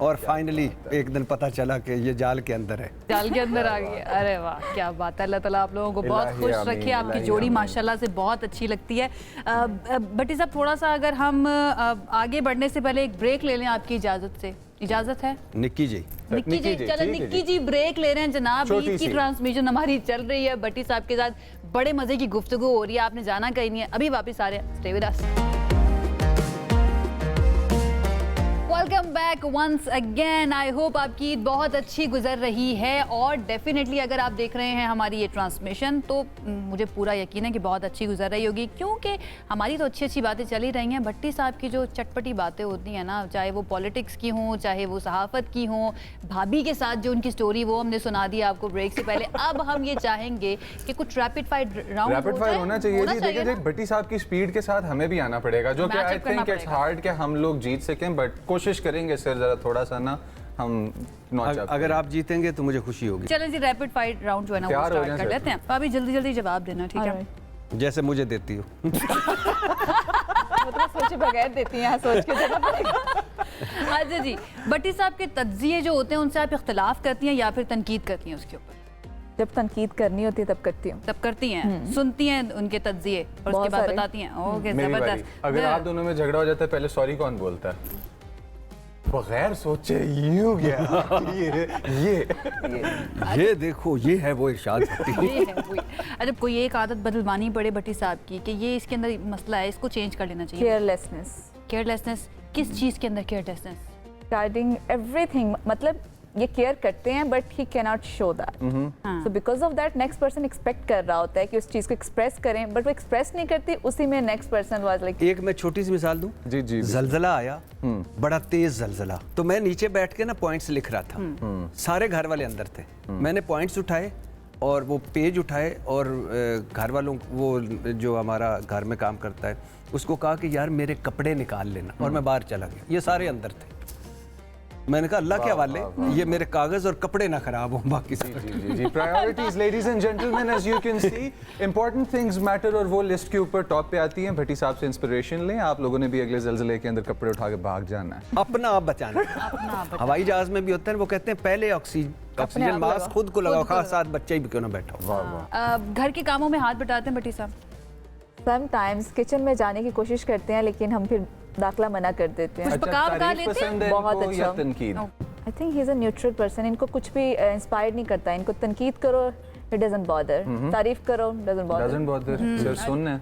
और फाइनली एक दिन पता चला कि ये जाल के अंदर है। जाल के अंदर आ गई। अरे वाह क्या बात है। अल्लाह ताला आप लोगों को बहुत इलाही खुश आमीन, रखे। आपकी इलाही जोड़ी आमीन। माशाल्लाह से बहुत अच्छी लगती है। भट्टी साहब थोड़ा सा अगर हम आगे बढ़ने से पहले एक ब्रेक ले लें आपकी इजाजत से, इजाजत है? निक्की जी निक्की जी चलो ठीक है निक्की जी ब्रेक ले रहे हैं जनाब। छोटी ईद की सी। ट्रांसमिशन हमारी चल रही है, भट्टी साहब के साथ बड़े मजे की गुफ्तगू हो रही है। आपने जाना कहीं नहीं है, अभी वापस आ रहे हैं। Stay with us. Welcome back once again. I hope आपकी ईद बहुत अच्छी गुजर रही है और डेफिनेटली अगर आप देख रहे हैं हमारी ये ट्रांसमिशन तो मुझे पूरा यकीन है कि बहुत अच्छी गुजर रही होगी, क्योंकि हमारी तो अच्छी अच्छी बातें चल ही रही हैं। भट्टी साहब की जो चटपटी बातें होती हैं ना, चाहे वो पॉलिटिक्स की हों, चाहे वो सहाफ़त की हों, भाभी के साथ जो उनकी स्टोरी वो हमने सुना दी आपको ब्रेक से पहले। अब हम ये चाहेंगे कि कुछ rapid fire round rapid fire होना चाहिए जी। देखिए देख भट्टी साहब की स्पीड के साथ हमें भी आना पड़ेगा, जो कि Match up आई करना थिंक इट्स पड़ेगा। हार्ड कि हम लोग जीत सकें, बट कोशिश करेंगे सर जरा थोड़ा सा ना हम नॉच अप। अगर आप जीतेंगे तो मुझे खुशी होगी। चलें जी रैपिड फायर राउंड जो है ना वो तैयार हो स्टार्ट जाएं कर सर। लेते हैं। भाभी जल्दी जल्दी जवाब देना, ठीक है? जैसे मुझे देती हो। वो तो सोचे बगैर देती हैं, यहाँ सोच के देना पड़ेगा। अच्छा जी, भट्टी साहब के तज्जिए जो होते हैं उनसे आप इख्तलाफ करती हैं या फिर तनकीद करती हैं उसके ऊपर? जब तनकीद करनी होती है तब करती हूँ। तब करती हैं, सुनती हैं उनके तज्जिए और उसके बहुत बाद सारे। बताती हैं। ओके मेरी बारी। जबरदस्त। अगर आप दोनों में झगड़ा हो जाता है पहले सॉरी कौन बोलता है? बगैर सोचे यूं गया ये देखो ये है वो इरशाद भट्टी। ये है वही। अच्छा कोई एक आदत बदलवानी पड़े भट्टी साहब की कि ये इसके अंदर मसला है, इसको चेंज कर लेना चाहिए। केयरलेसनेस केयरलेसनेस, किस चीज़ के अंदर केयरलेसनेस? रिगार्डिंग एवरीथिंग, मतलब ये केयर करते हैं but he can not show that. So because of that next person expect कर रहा होता है कि उस चीज को एक्सप्रेस करें, बट वो एक्सप्रेस नहीं करती। उसी में नेक्स्ट पर्सन वाज लाइक एक मैं छोटी सी मिसाल दूं। जी जी। जलजला आया, बड़ा तेज जलजला, तो मैं नीचे बैठ के ना पॉइंट्स लिख रहा था। सारे घर वाले अंदर थे। मैंने पॉइंट्स उठाए और वो पेज उठाए और घर वालों वो जो हमारा घर में काम करता है उसको कहा कि यार मेरे कपड़े निकाल लेना, और मैं बाहर चला गया। ये सारे अंदर थे। मैंने कहा अल्लाह के हवाले, ये मेरे कागज और कपड़े ना खराब हो, बाकी सब जी priorities ladies and gentleman, as you can see important things matter, और वो लिस्ट के ऊपर टॉप पे आती हैं। भट्टी साहब से इंस्पिरेशन लें, आप लोगों ने भी अगले ज़लज़ले के अंदर कपड़े उठा के भाग जाना है। अपना आप बचाना। हवाई जहाज में भी होता है, वो कहते हैं पहले ऑक्सीजन मास्क खुद को लगाओ, खास साथ बच्चे ही भी क्यों ना बैठो। घर के कामों में हाथ बटाते हैं भट्टी साहब? समटाइम्स किचन में जाने की कोशिश करते हैं, लेकिन हम फिर दाखला मना कर देते हैं। कुछ पका वका लेते हैं? बहुत अच्छा। तनकीद? I think he is a neutral person. इनको कुछ भी इंस्पायर नहीं करता। इनको तनकीद करो, इट डजंट बॉदर। तारीफ करो, डजंट बॉदर। सर सुन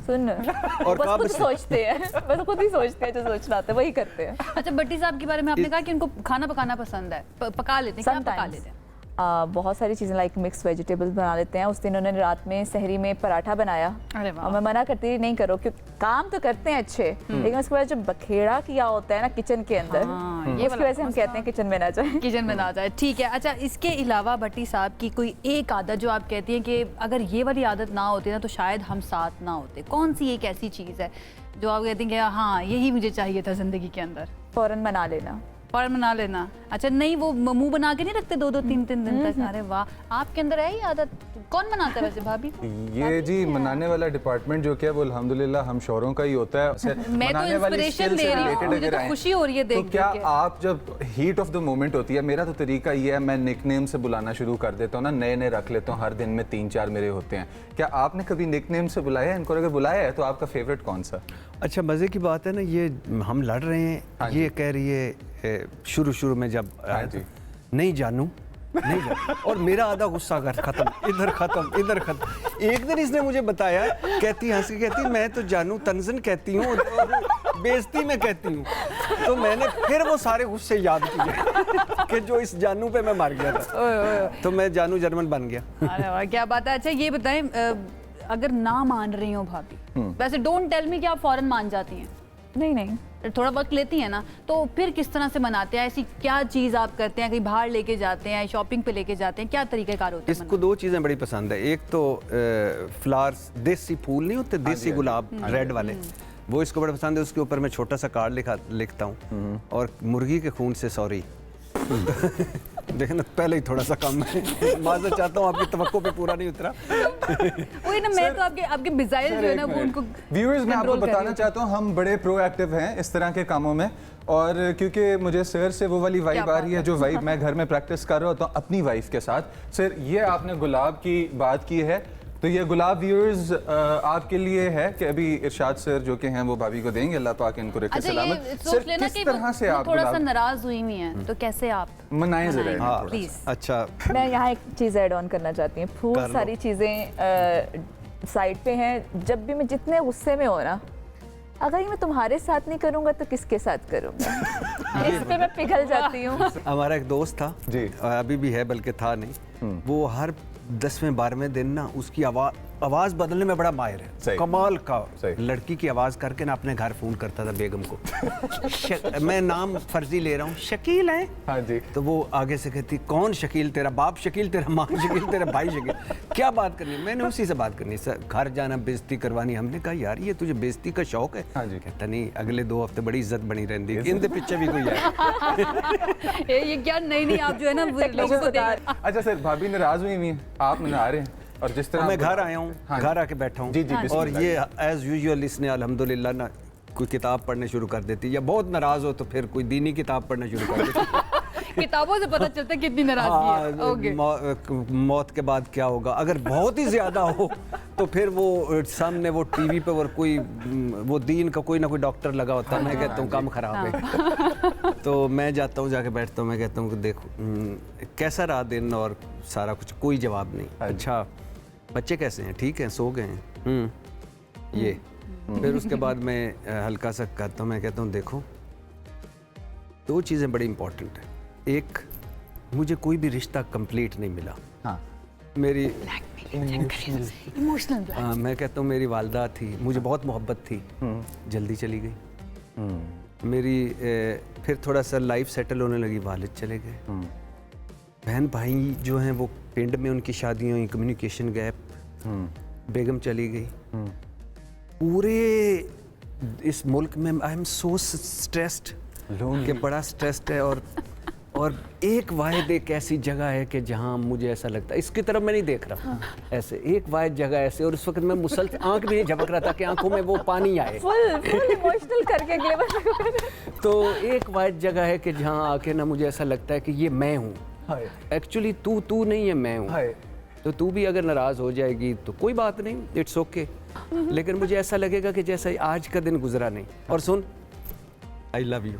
सुन और बस खुद सोचते हैं, बस खुद ही सोचते हैं, जो सोचना आता है वही करते हैं। अच्छा, भट्टी साहब के बारे में आपने कहा कि उनको खाना पकाना पसंद है, पका लेते हैं, क्या पका Sometimes. लेते हैं? बहुत सारी चीज़ें लाइक मिक्स वेजिटेबल्स बना लेते हैं। उस दिन उन्होंने रात में सहरी में पराठा बनाया, अरे वाह। और मैं मना करती थी नहीं करो, क्योंकि काम तो करते हैं अच्छे, लेकिन उसके बाद जो बखेड़ा किया होता है ना किचन के अंदर, ये उसकी वजह से हम कहते हैं किचन में ना जाए। किचन में ना जाए, ठीक है। अच्छा, इसके अलावा भट्टी साहब की कोई एक आदत जो आप कहती हैं कि अगर ये वाली आदत ना होती ना तो शायद हम साथ ना होते, कौन सी एक ऐसी चीज़ है जो आप कहती हैं कि हाँ यही मुझे चाहिए था ज़िंदगी के अंदर? फौरन मना लेना। और बना लेना। अच्छा, नहीं वो मुंह बना के नहीं रखते 2-2 3-3 दिन तक? अरे वाह, आपके अंदर है ये आदत? कौन बनाता है वैसे, भाभी को? ये जी मनाने वाला डिपार्टमेंट जो क्या है वो अल्हम्दुलिल्लाह हम शौरों का ही होता है। मैं तो इंस्पिरेशन ले रही हूँ, मुझे तो खुशी हो रही है देख तो क्या के। आप जब हीट ऑफ द मोमेंट होती है, मेरा तो तरीका ये है, मैं निकनेम से बुलाना शुरू कर देता हूँ ना, नए नए रख लेता हूँ, हर दिन में 3-4 मेरे होते हैं। क्या आपने कभी निकनेम से बुलाया है इनको? अगर बुलाया है तो आपका फेवरेट कौन सा? अच्छा, मज़े की बात है ना, ये हम लड़ रहे हैं, ये कह रही है शुरू में जब आया जी। नहीं जानू, और मेरा आधा गुस्सा कर खत्म, इधर खत्म, इधर खत्म। एक दिन इसने मुझे बताया, कहती हंस के कहती मैं तो जानू तंजन कहती हूँ, बेइज्जती में कहती हूँ। तो मैंने फिर वो सारे गुस्से याद किए कि जो इस जानू पे मैं मार गया था, तो मैं जानू जर्मन बन गया। अरे वाह, क्या बात है। अच्छा, ये बताएं, अगर ना मान रही हो भाभी, वैसे डोंट टेल मी कि आप फौरन मान जाती हैं? नहीं, थोड़ा वक्त लेती हैं ना, तो फिर किस तरह से मनाते हैं? ऐसी क्या चीज़ आप करते हैं? कहीं बाहर लेके जाते हैं, शॉपिंग पे लेके जाते हैं, क्या तरीक़ेकार होता है? इसको 2 चीज़ें बड़ी पसंद है। एक तो फ्लावर्स, देसी फूल नहीं होते, देसी गुलाब रेड वाले, वो इसको बड़ा पसंद है। उसके ऊपर मैं छोटा सा कार्ड लिखता हूँ, और मुर्गी के खून से सॉरी। देखें ना, पहले ही थोड़ा सा कम है, माज़रत चाहता हूँ, आपकी तवक्को पे पूरा नहीं उतरा। वही ना, मैं तो आपके मिसाइल जो है ना वो उनको व्यूअर्स, मैं आपको control कर रही बताना हूँ। चाहता हूँ हम बड़े प्रोएक्टिव हैं इस तरह के कामों में, और क्योंकि मुझे सर से वो वाली वाइब आ रही है जो वाइब मैं घर में प्रैक्टिस कर रहा होता हूँ अपनी वाइफ के साथ। सर, ये आपने गुलाब की बात की है, तो ये गुलाब व्यूअर्स आपके लिए है कि अभी इरशाद सर जो कि हैं वो भाभी को देंगे, अल्लाह पाक इनको रखे अच्छा, सलामत। ये सर, सोच लेना किस कि तरह से वो आप थोड़ा सा गुलाब नाराज हुई हुई हैं, तो कैसे आप मनाएं जरा इन्हें हाँ, थोड़ा सा? प्लीज? अच्छा, मैं यहाँ एक चीज़ ऐड ऑन करना चाहती हूँ। कर बहुत लो। सारी चीज़ें साइड पे हैं। जब भी मैं जितने गुस्से में हो ना, अगर ये मैं तुम्हारे साथ नहीं करूँगा तो किसके साथ करूँगा? इस पे मैं पिघल जाती हूँ। हमारा एक दोस्त था जी। अभी भी है, बल्कि था नहीं, वो हर 10वें-12वें दिन ना उसकी आवाज़ बदलने में बड़ा माहिर है, सही। कमाल का। सही। लड़की की आवाज़ करके ना अपने घर फ़ोन करता था बेगम को। मैं नाम फर्जी ले रहा हूँ, शकील है। हाँ जी। तो वो आगे से कहती, कौन शकील? तेरा बाप शकील, तेरा माँ शकील, तेरा भाई शकील? क्या बात करनी? मैंने उसी से बात करनी, सर घर जाना, बेइज्जती करवानी। हमने कहा यार ये तुझे बेइज्जती का शौक है? हाँ जी। कहता नहीं, अगले 2 हफ्ते बड़ी इज्जत बनी रहती है, इनके पीछे भी कोई है। ये क्या नहीं आप जो है ना वो लोगों को देख। अच्छा सर, भाभी नाराज हुई हुई हैं, आप मना रहे हैं, और जिस तरह मैं आप घर बता- आया हूँ, हाँ घर आके बैठा हूँ, जी, जी, और बिस्मिल्लाह। ये एज यूजुअल इसने अल्हम्दुलिल्लाह ना कोई किताब पढ़ने शुरू कर देती, या बहुत नाराज हो तो फिर कोई दीनी किताब पढ़ना शुरू कर देती। किताबों से पता चलता है कितनी नाराजगी है। ओके, मौत के बाद क्या होगा? अगर बहुत ही ज्यादा हो तो फिर वो सामने वो टीवी पे और कोई वो दीन का कोई ना कोई डॉक्टर लगा होता है, मैं कहता हूँ काम खराब है। तो मैं जाता हूँ, जाके बैठता हूँ, मैं कहता हूँ कि देखो कैसा रहा दिन, और सारा कुछ, कोई जवाब नहीं। अच्छा, बच्चे कैसे हैं? ठीक हैं, सो गए हैं? ये फिर उसके बाद मैं हल्का सा कहता हूँ, मैं कहता हूँ देखो 2 चीज़ें बड़ी इंपॉर्टेंट है। एक, मुझे कोई भी रिश्ता कंप्लीट नहीं मिला। हाँ। मेरी इमोशनल। मैं कहता हूँ मेरी वालदा थी, मुझे बहुत मोहब्बत थी, जल्दी चली गई। मेरी फिर थोड़ा सा लाइफ सेटल होने लगी, वालिद चले गए। बहन भाई जो हैं वो पिंड में उनकी शादियाँ हुई, कम्युनिकेशन गैप, बेगम चली गई। पूरे इस मुल्क में आई एम सो स्ट्रेस्ड, कि बड़ा स्ट्रेस्ड है और एक वाहिद एक ऐसी जगह है कि जहाँ मुझे ऐसा लगता है, इसकी तरफ मैं नहीं देख रहा ऐसे, एक वाहिद जगह ऐसे, और उस वक्त मैं मुसलसल आंख भी नहीं झपक रहा था कि आंखों में वो पानी आए। फुल इमोशनल करके अगले तो एक वाहिद जगह है कि जहाँ आके ना मुझे ऐसा लगता है कि ये मैं हूँ, एक्चुअली तू नहीं है, मैं हूँ। तो तू भी अगर नाराज़ हो जाएगी तो कोई बात नहीं, इट्स ओके, लेकिन मुझे ऐसा लगेगा कि जैसे आज का दिन गुजरा नहीं। और सुन, आई लव यू।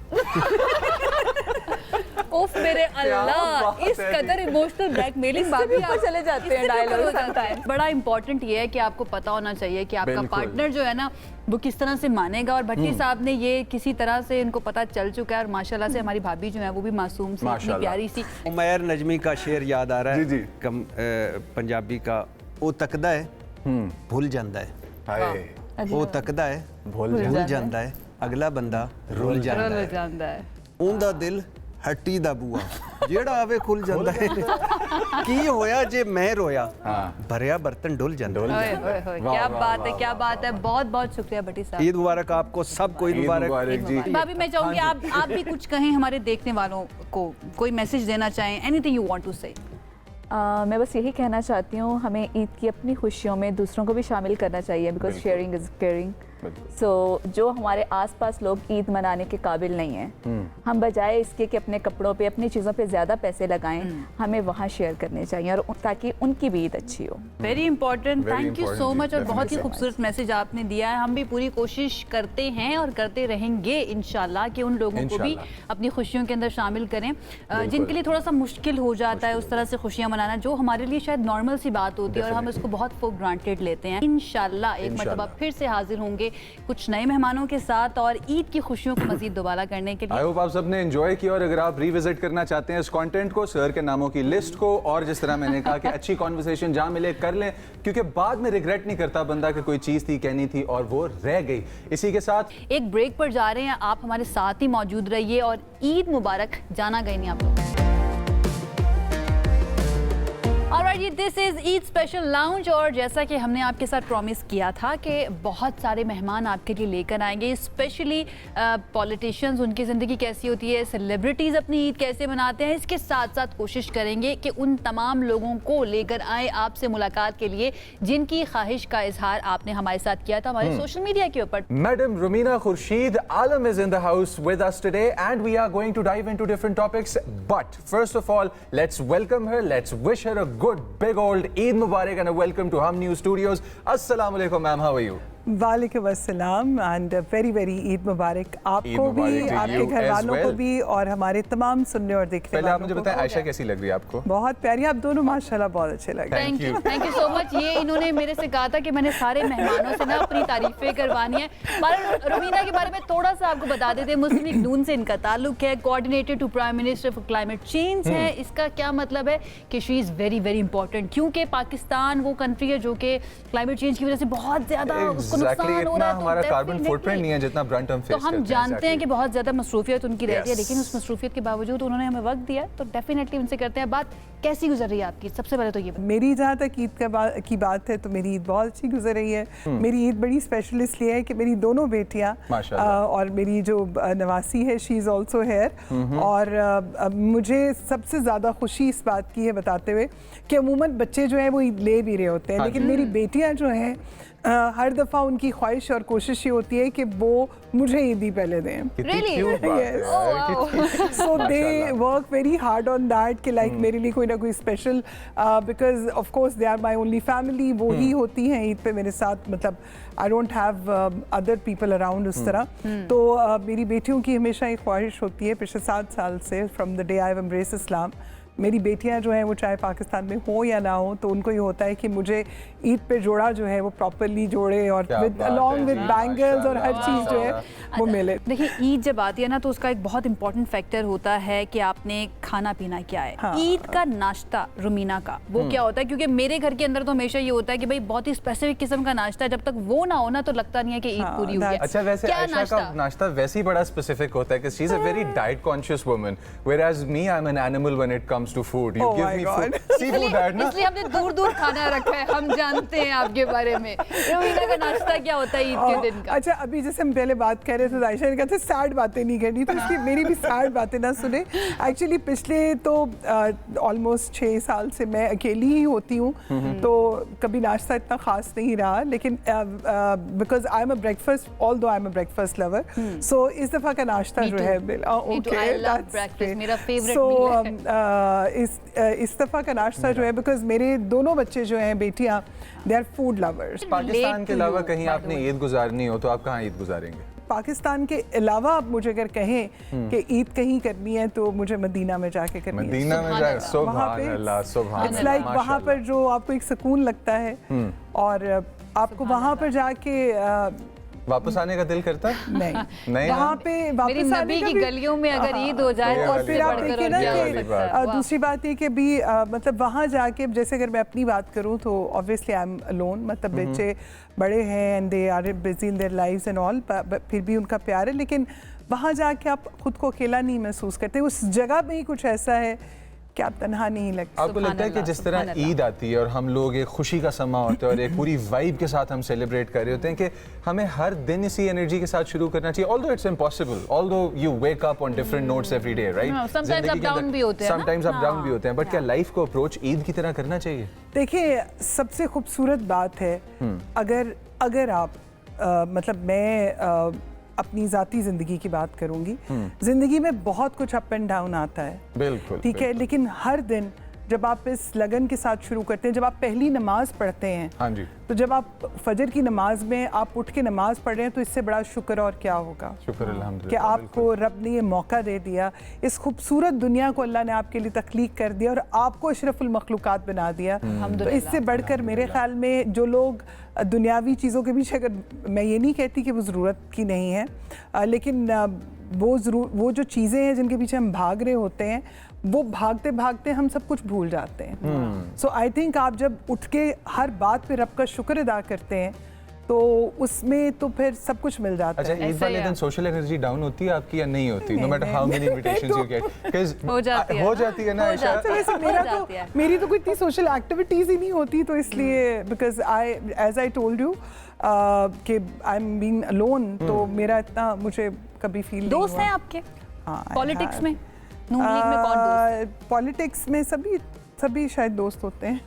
उफ मेरे अल्लाह, इस कदर इमोशनल ब्लैकमेलिंग भाभी आप चले जाते हैं डायलॉग समटाइम। बड़ा इंपॉर्टेंट ये है कि आपको पता होना चाहिए कि आपका पार्टनर जो है ना वो किस तरह से मानेगा। और भट्टी साहब ने ये किसी तरह से इनको पता चल चुका है, और माशाल्लाह से हमारी भाभी जो है वो भी मासूम सी, इतनी प्यारी सी। उमैर नजमी का शेर याद आ रहा है जी। पंजाबी का, ओ तकदा है भूल जांदा है, ओ तकदा है भूल जांदा है, अगला बंदा रुल जांदा है, उनदा दिल हट्टी दा बूआ जेड़ा आवे खुल जांदा है। की होया जे मैं रोया, भरिया बर्तन डुल जांदा है। क्या बात है, क्या बात है। बहुत बहुत शुक्रिया भट्टी साहब। ईद मुबारक आपको सबको, ईद मुबारक जी। भाभी मैं चाहूंगी आप भी कुछ कहें हमारे देखने वालों को, कोई मैसेज देना चाहें, एनीथिंग यू वांट टू से। मैं बस यही कहना चाहती हूँ, हमें ईद की अपनी खुशियों में दूसरों को भी शामिल करना चाहिए, बिकॉज शेयरिंग इज़ केयरिंग। सो जो हमारे आसपास लोग ईद मनाने के काबिल नहीं हैं, हम बजाय इसके कि अपने कपड़ों पे, अपनी चीज़ों पे ज़्यादा पैसे लगाएं, हमें वहाँ शेयर करने चाहिए, और ताकि उनकी भी ईद अच्छी हो। Very important, thank you so much. और definitely. बहुत ही खूबसूरत मैसेज आपने दिया है। हम भी पूरी कोशिश करते हैं और करते रहेंगे इंशाल्लाह कि उन लोगों को भी अपनी खुशियों के अंदर शामिल करें जिनके लिए थोड़ा सा मुश्किल हो जाता है उस तरह से खुशियां मनाना, जो हमारे लिए शायद नॉर्मल सी बात होती है और हम इसको बहुत फॉर ग्रांटेड लेते हैं। इंशाल्लाह एक मरतबा फिर से हाजिर होंगे कुछ नए मेहमानों के साथ, और ईद की खुशियों को मजीद दोबारा करने के लिए। आई होप आप सबने एंजॉय किया, और अगर आप रिविजिट करना चाहते हैं इस कंटेंट को, सर के नामों की लिस्ट को, और जिस तरह मैंने कहा कि अच्छी कॉन्वर्सेशन जहां मिले कर लें, क्योंकि बाद में रिग्रेट नहीं करता बंदा कि कोई चीज़ थी, कहनी थी और वो रह गई। इसी के साथ एक ब्रेक पर जा रहे हैं, आप हमारे साथ ही मौजूद रहिए, और ईद मुबारक, जाना गई नहीं आप लोग। Alright, this is Eid special lounge, और जैसा कि हमने आपके साथ प्रॉमिस किया था कि बहुत सारे मेहमान आपके लिए लेकर आएंगे, स्पेशली पॉलिटिशियंस, उनकी ज़िंदगी कैसी होती है, सेलिब्रिटीज़ अपनी ईद कैसे मनाते हैं, इसके साथ साथ कोशिश करेंगे कि उन तमाम लोगों को लेकर आए आपसे मुलाकात के लिए जिनकी ख्वाहिश का इजहार आपने हमारे साथ किया था हमारे सोशल मीडिया के ऊपर। Madam Rumina Khurshid Alam is in the house with us today, and we are going to dive into different topics. But first of all, let's welcome her. Let's wish her a good, big old Eid Mubarak and a welcome to Hum News Studios. Assalamu alaikum, ma'am. How are you? वालेकुम अस्सलाम and very very Eid मुबारक आपको भी, मुबारक to आपके you घर as वालों को well. भी, और हमारे तमाम सुनने और देखने पहले आप वालों मुझे को। बताएं आयशा कैसी लग रही है आपको? बहुत प्यारी, आप दोनों माशाल्लाह बहुत अच्छे लगे। Thank you so much. ये इन्होंने मेरे से कहा था कि मैंने सारे मेहमानों से ना अपनी तारीफें करवानी है। रुमीना के बारे में थोड़ा सा आपको बता देते हैं, मुस्लिम लीग नून से इनका ताल्लुक है, coordinator to prime minister for climate change है। इसका क्या मतलब है कि she is very very important, क्योंकि पाकिस्तान वो कंट्री है जो कि क्लाइमेट चेंज की वजह से बहुत ज़्यादा उसको नुकसान हो रहा है। हमारा कार्बन फुटप्रिंट नहीं है जितना ब्रंट हम फेस तो करते हैं। हम जानते हैं कि बहुत ज़्यादा मसरूफियत उनकी रहती है, Yes. लेकिन उस मसरूफियत के बावजूद उन्होंने हमें वक्त दिया, तो डेफिनेटली उनसे करते हैं बात। कैसी गुजर रही है आपकी? सबसे पहले तो ये बताइए। मेरी जहाँ तक ईद की बात है तो मेरी ईद बहुत अच्छी गुजर रही है। मेरी ईद बड़ी स्पेशल इसलिए है कि मेरी दोनों बेटियाँ और मेरी जो नवासी है, शी इज़ ऑल्सो हेयर। और मुझे सबसे ज़्यादा खुशी इस बात की है बताते हुए कि अमूमन बच्चे जो हैं वो ईद ले भी रहे होते हैं, लेकिन मेरी बेटियाँ जो हैं हर दफ़ा उनकी ख्वाहिश और कोशिश ये होती है कि वो मुझे ईद ही पहले दें। Really? Yes. So they work very hard on that कि like मेरे लिए कोई ना कोई special, because of course they are my only family, वो ही होती हैं ईद पे मेरे साथ, मतलब I don't have other people around उस तरह। तो मेरी बेटियों की हमेशा एक ख्वाहिश होती है पिछले 7 साल से, from the day I have embraced Islam, मेरी बेटियां जो हैं वो चाहे पाकिस्तान में हो या ना हो, तो उनको ये होता है कि मुझे ईद पे जोड़ा जो है वो प्रॉपरली जोड़े, और अलॉन्ग विद बैंगल्स और हर चीज़ जो है वो मिले। देखिए, ईद जब आती है ना तो उसका एक बहुत इंपॉर्टेंट फैक्टर होता है कि आपने खाना पीना क्या है। हाँ। ईद का नाश्ता रुमीना का वो क्या होता है? क्योंकि मेरे घर के अंदर तो हमेशा ये होता है कि भाई बहुत ही स्पेसिफिक किस्म का नाश्ता है, जब तक वो ना हो ना तो लगता नहीं है कि ईद पूरी हुई है। अच्छा, वैसे आयशा का नाश्ता वैसे ही बड़ा स्पेसिफिक होता है कि she is a very diet conscious woman, whereas me I am an animal when it comes comes to food. You Oh give my me God. food. Seafood, Dad, ना? इसलिए हमने दूर दूर खाना रखा है, हम जानते हैं आपके बारे में। रवीना का नाश्ता क्या होता है ईद के दिन का? अच्छा, अभी जैसे हम पहले बात कर रहे थे, आयशा ने कहा था सैड बातें नहीं करनी, तो इसलिए मेरी भी सैड बातें ना सुने। एक्चुअली पिछले तो ऑलमोस्ट 6 साल से मैं अकेली ही होती हूँ, तो कभी नाश्ता इतना खास नहीं रहा, लेकिन because I am a breakfast, although I am a breakfast lover, so इस दफ़ा का नाश्ता Me जो too. है Me too. I love breakfast. मेरा favorite meal इस दफ़ा का नाश्ता जो है, बिकॉज मेरे दोनों बच्चे जो हैं, बेटियाँ, they are food lovers. Pakistan Late के to अलावा you, कहीं by the आपने way. ईद गुजारनी हो तो आप कहाँ ईद गुजारेंगे? पाकिस्तान के अलावा आप मुझे अगर कहें कि ईद कहीं करनी है, तो मुझे मदीना में जाके करनी है। मदीना में जाए, वहाँ सुभान पे अल्लाह, सुभान इट्स अल्लाह, लाइक वहाँ माशाल्लाह। पर जो आपको एक सुकून लगता है, और आपको वहाँ पर जाके वापस आने का दिल करता है? नहीं, नहीं वहाँ ना? पे मेरी वापस आने नबी का की भी- गलियों में अगर हाँ, ईद हो जाए ये तो और वाली फिर आप बात, देखिए और ना क्या हो ये वाली सकता है? बात। वाह। दूसरी बात ये कि भी मतलब वहाँ जाके, जैसे अगर मैं अपनी बात करूँ तो ऑब्वियसली आई एम अलोन, मतलब बच्चे बड़े हैं and they are busy in their lives and all, फिर भी उनका प्यार है, लेकिन वहाँ जाके आप खुद को अकेला नहीं महसूस करते, उस जगह में ही कुछ ऐसा है कि आप तन्हा नहीं लगते। आपको लगता है कि जिस तरह सुभान अल्लाह। ईद आती है और हम लोग एक खुशी का समा होता है और एक पूरी वाइब के साथ हम सेलिब्रेट कर रहे होते हैं, कि हमें हर दिन इसी एनर्जी के साथ शुरू करना चाहिए, although it's impossible, although you wake up on different notes every day, right? हाँ, sometimes up down भी होते हैं ना? समटाइम्स अप डाउन भी होते हैं, बट क्या हाँ। लाइफ को अप्रोच ईद की तरह करना चाहिए? देखिए, सबसे खूबसूरत बात है, अगर आप मतलब मैं अपनी ज़ाती ज़िंदगी की बात करूंगी, ज़िंदगी में बहुत कुछ अप एंड डाउन आता है, बिल्कुल, ठीक है, लेकिन हर दिन जब आप इस लगन के साथ शुरू करते हैं, जब आप पहली नमाज पढ़ते हैं, हाँ जी, तो जब आप फजर की नमाज में आप उठ के नमाज पढ़ रहे हैं, तो इससे बड़ा शुक्र और क्या होगा शुक्र कि अल्हम्दुलिल्लाह। आपको रब ने ये मौका दे दिया, इस खूबसूरत दुनिया को अल्लाह ने आपके लिए तख्लीक कर दिया और आपको अशरफुल मखलूकात बना दिया। तो इससे बढ़कर मेरे ख्याल में जो लोग दुनियावी चीज़ों के पीछे, अगर मैं ये नहीं कहती कि वो ज़रूरत की नहीं है, लेकिन वो जो चीज़ें हैं जिनके पीछे हम भाग रहे होते हैं, वो भागते भागते हम सब कुछ भूल जाते हैं। सो आई थिंक आप जब उठ के हर बात पे रब का शुक्र अदा करते हैं, तो उसमें तो फिर सब कुछ मिल जाता अच्छा, है। ईद ऐसा वाले ही दिन है। सोशल एनर्जी डाउन होती है आपकी या नहीं होती? नो नहीं, matter how many invitations you get, because हो जाती है। हो जाती है ना हो आयशा? जाती है। वैसे हो जाती है। मेरी तो कोई इतनी सोशल एक्टिविटीज ही नहीं होती, तो इसलिए because as I told you कि आई एम बीइंग अलोन, तो मेरा इतना मुझे कभी फील दोस्त हैं आपके हाँ, पॉलिटिक्स में? नून लीग में कौन दोस्त? पॉलिटिक्स में सभी शायद दोस्त होते हैं।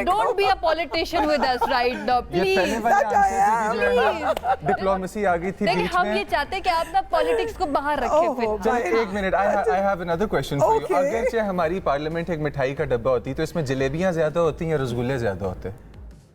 Don't be a politician with us right now ये पहले प्लीज। वाले आंसर से भी जो है ना डिप्लोमेसी आ गई थी लेकिन बीच हम ये में। चाहते हैं कि आप ना पॉलिटिक्स को बाहर रखें ओहो, फिर। चलो एक minute, I have another question for you. Okay. अगर चाहे हमारी पार्लियामेंट एक मिठाई का डब्बा होती तो इसमें जलेबियां ज्यादा होती हैं या रसगुल्ले ज्यादा होते?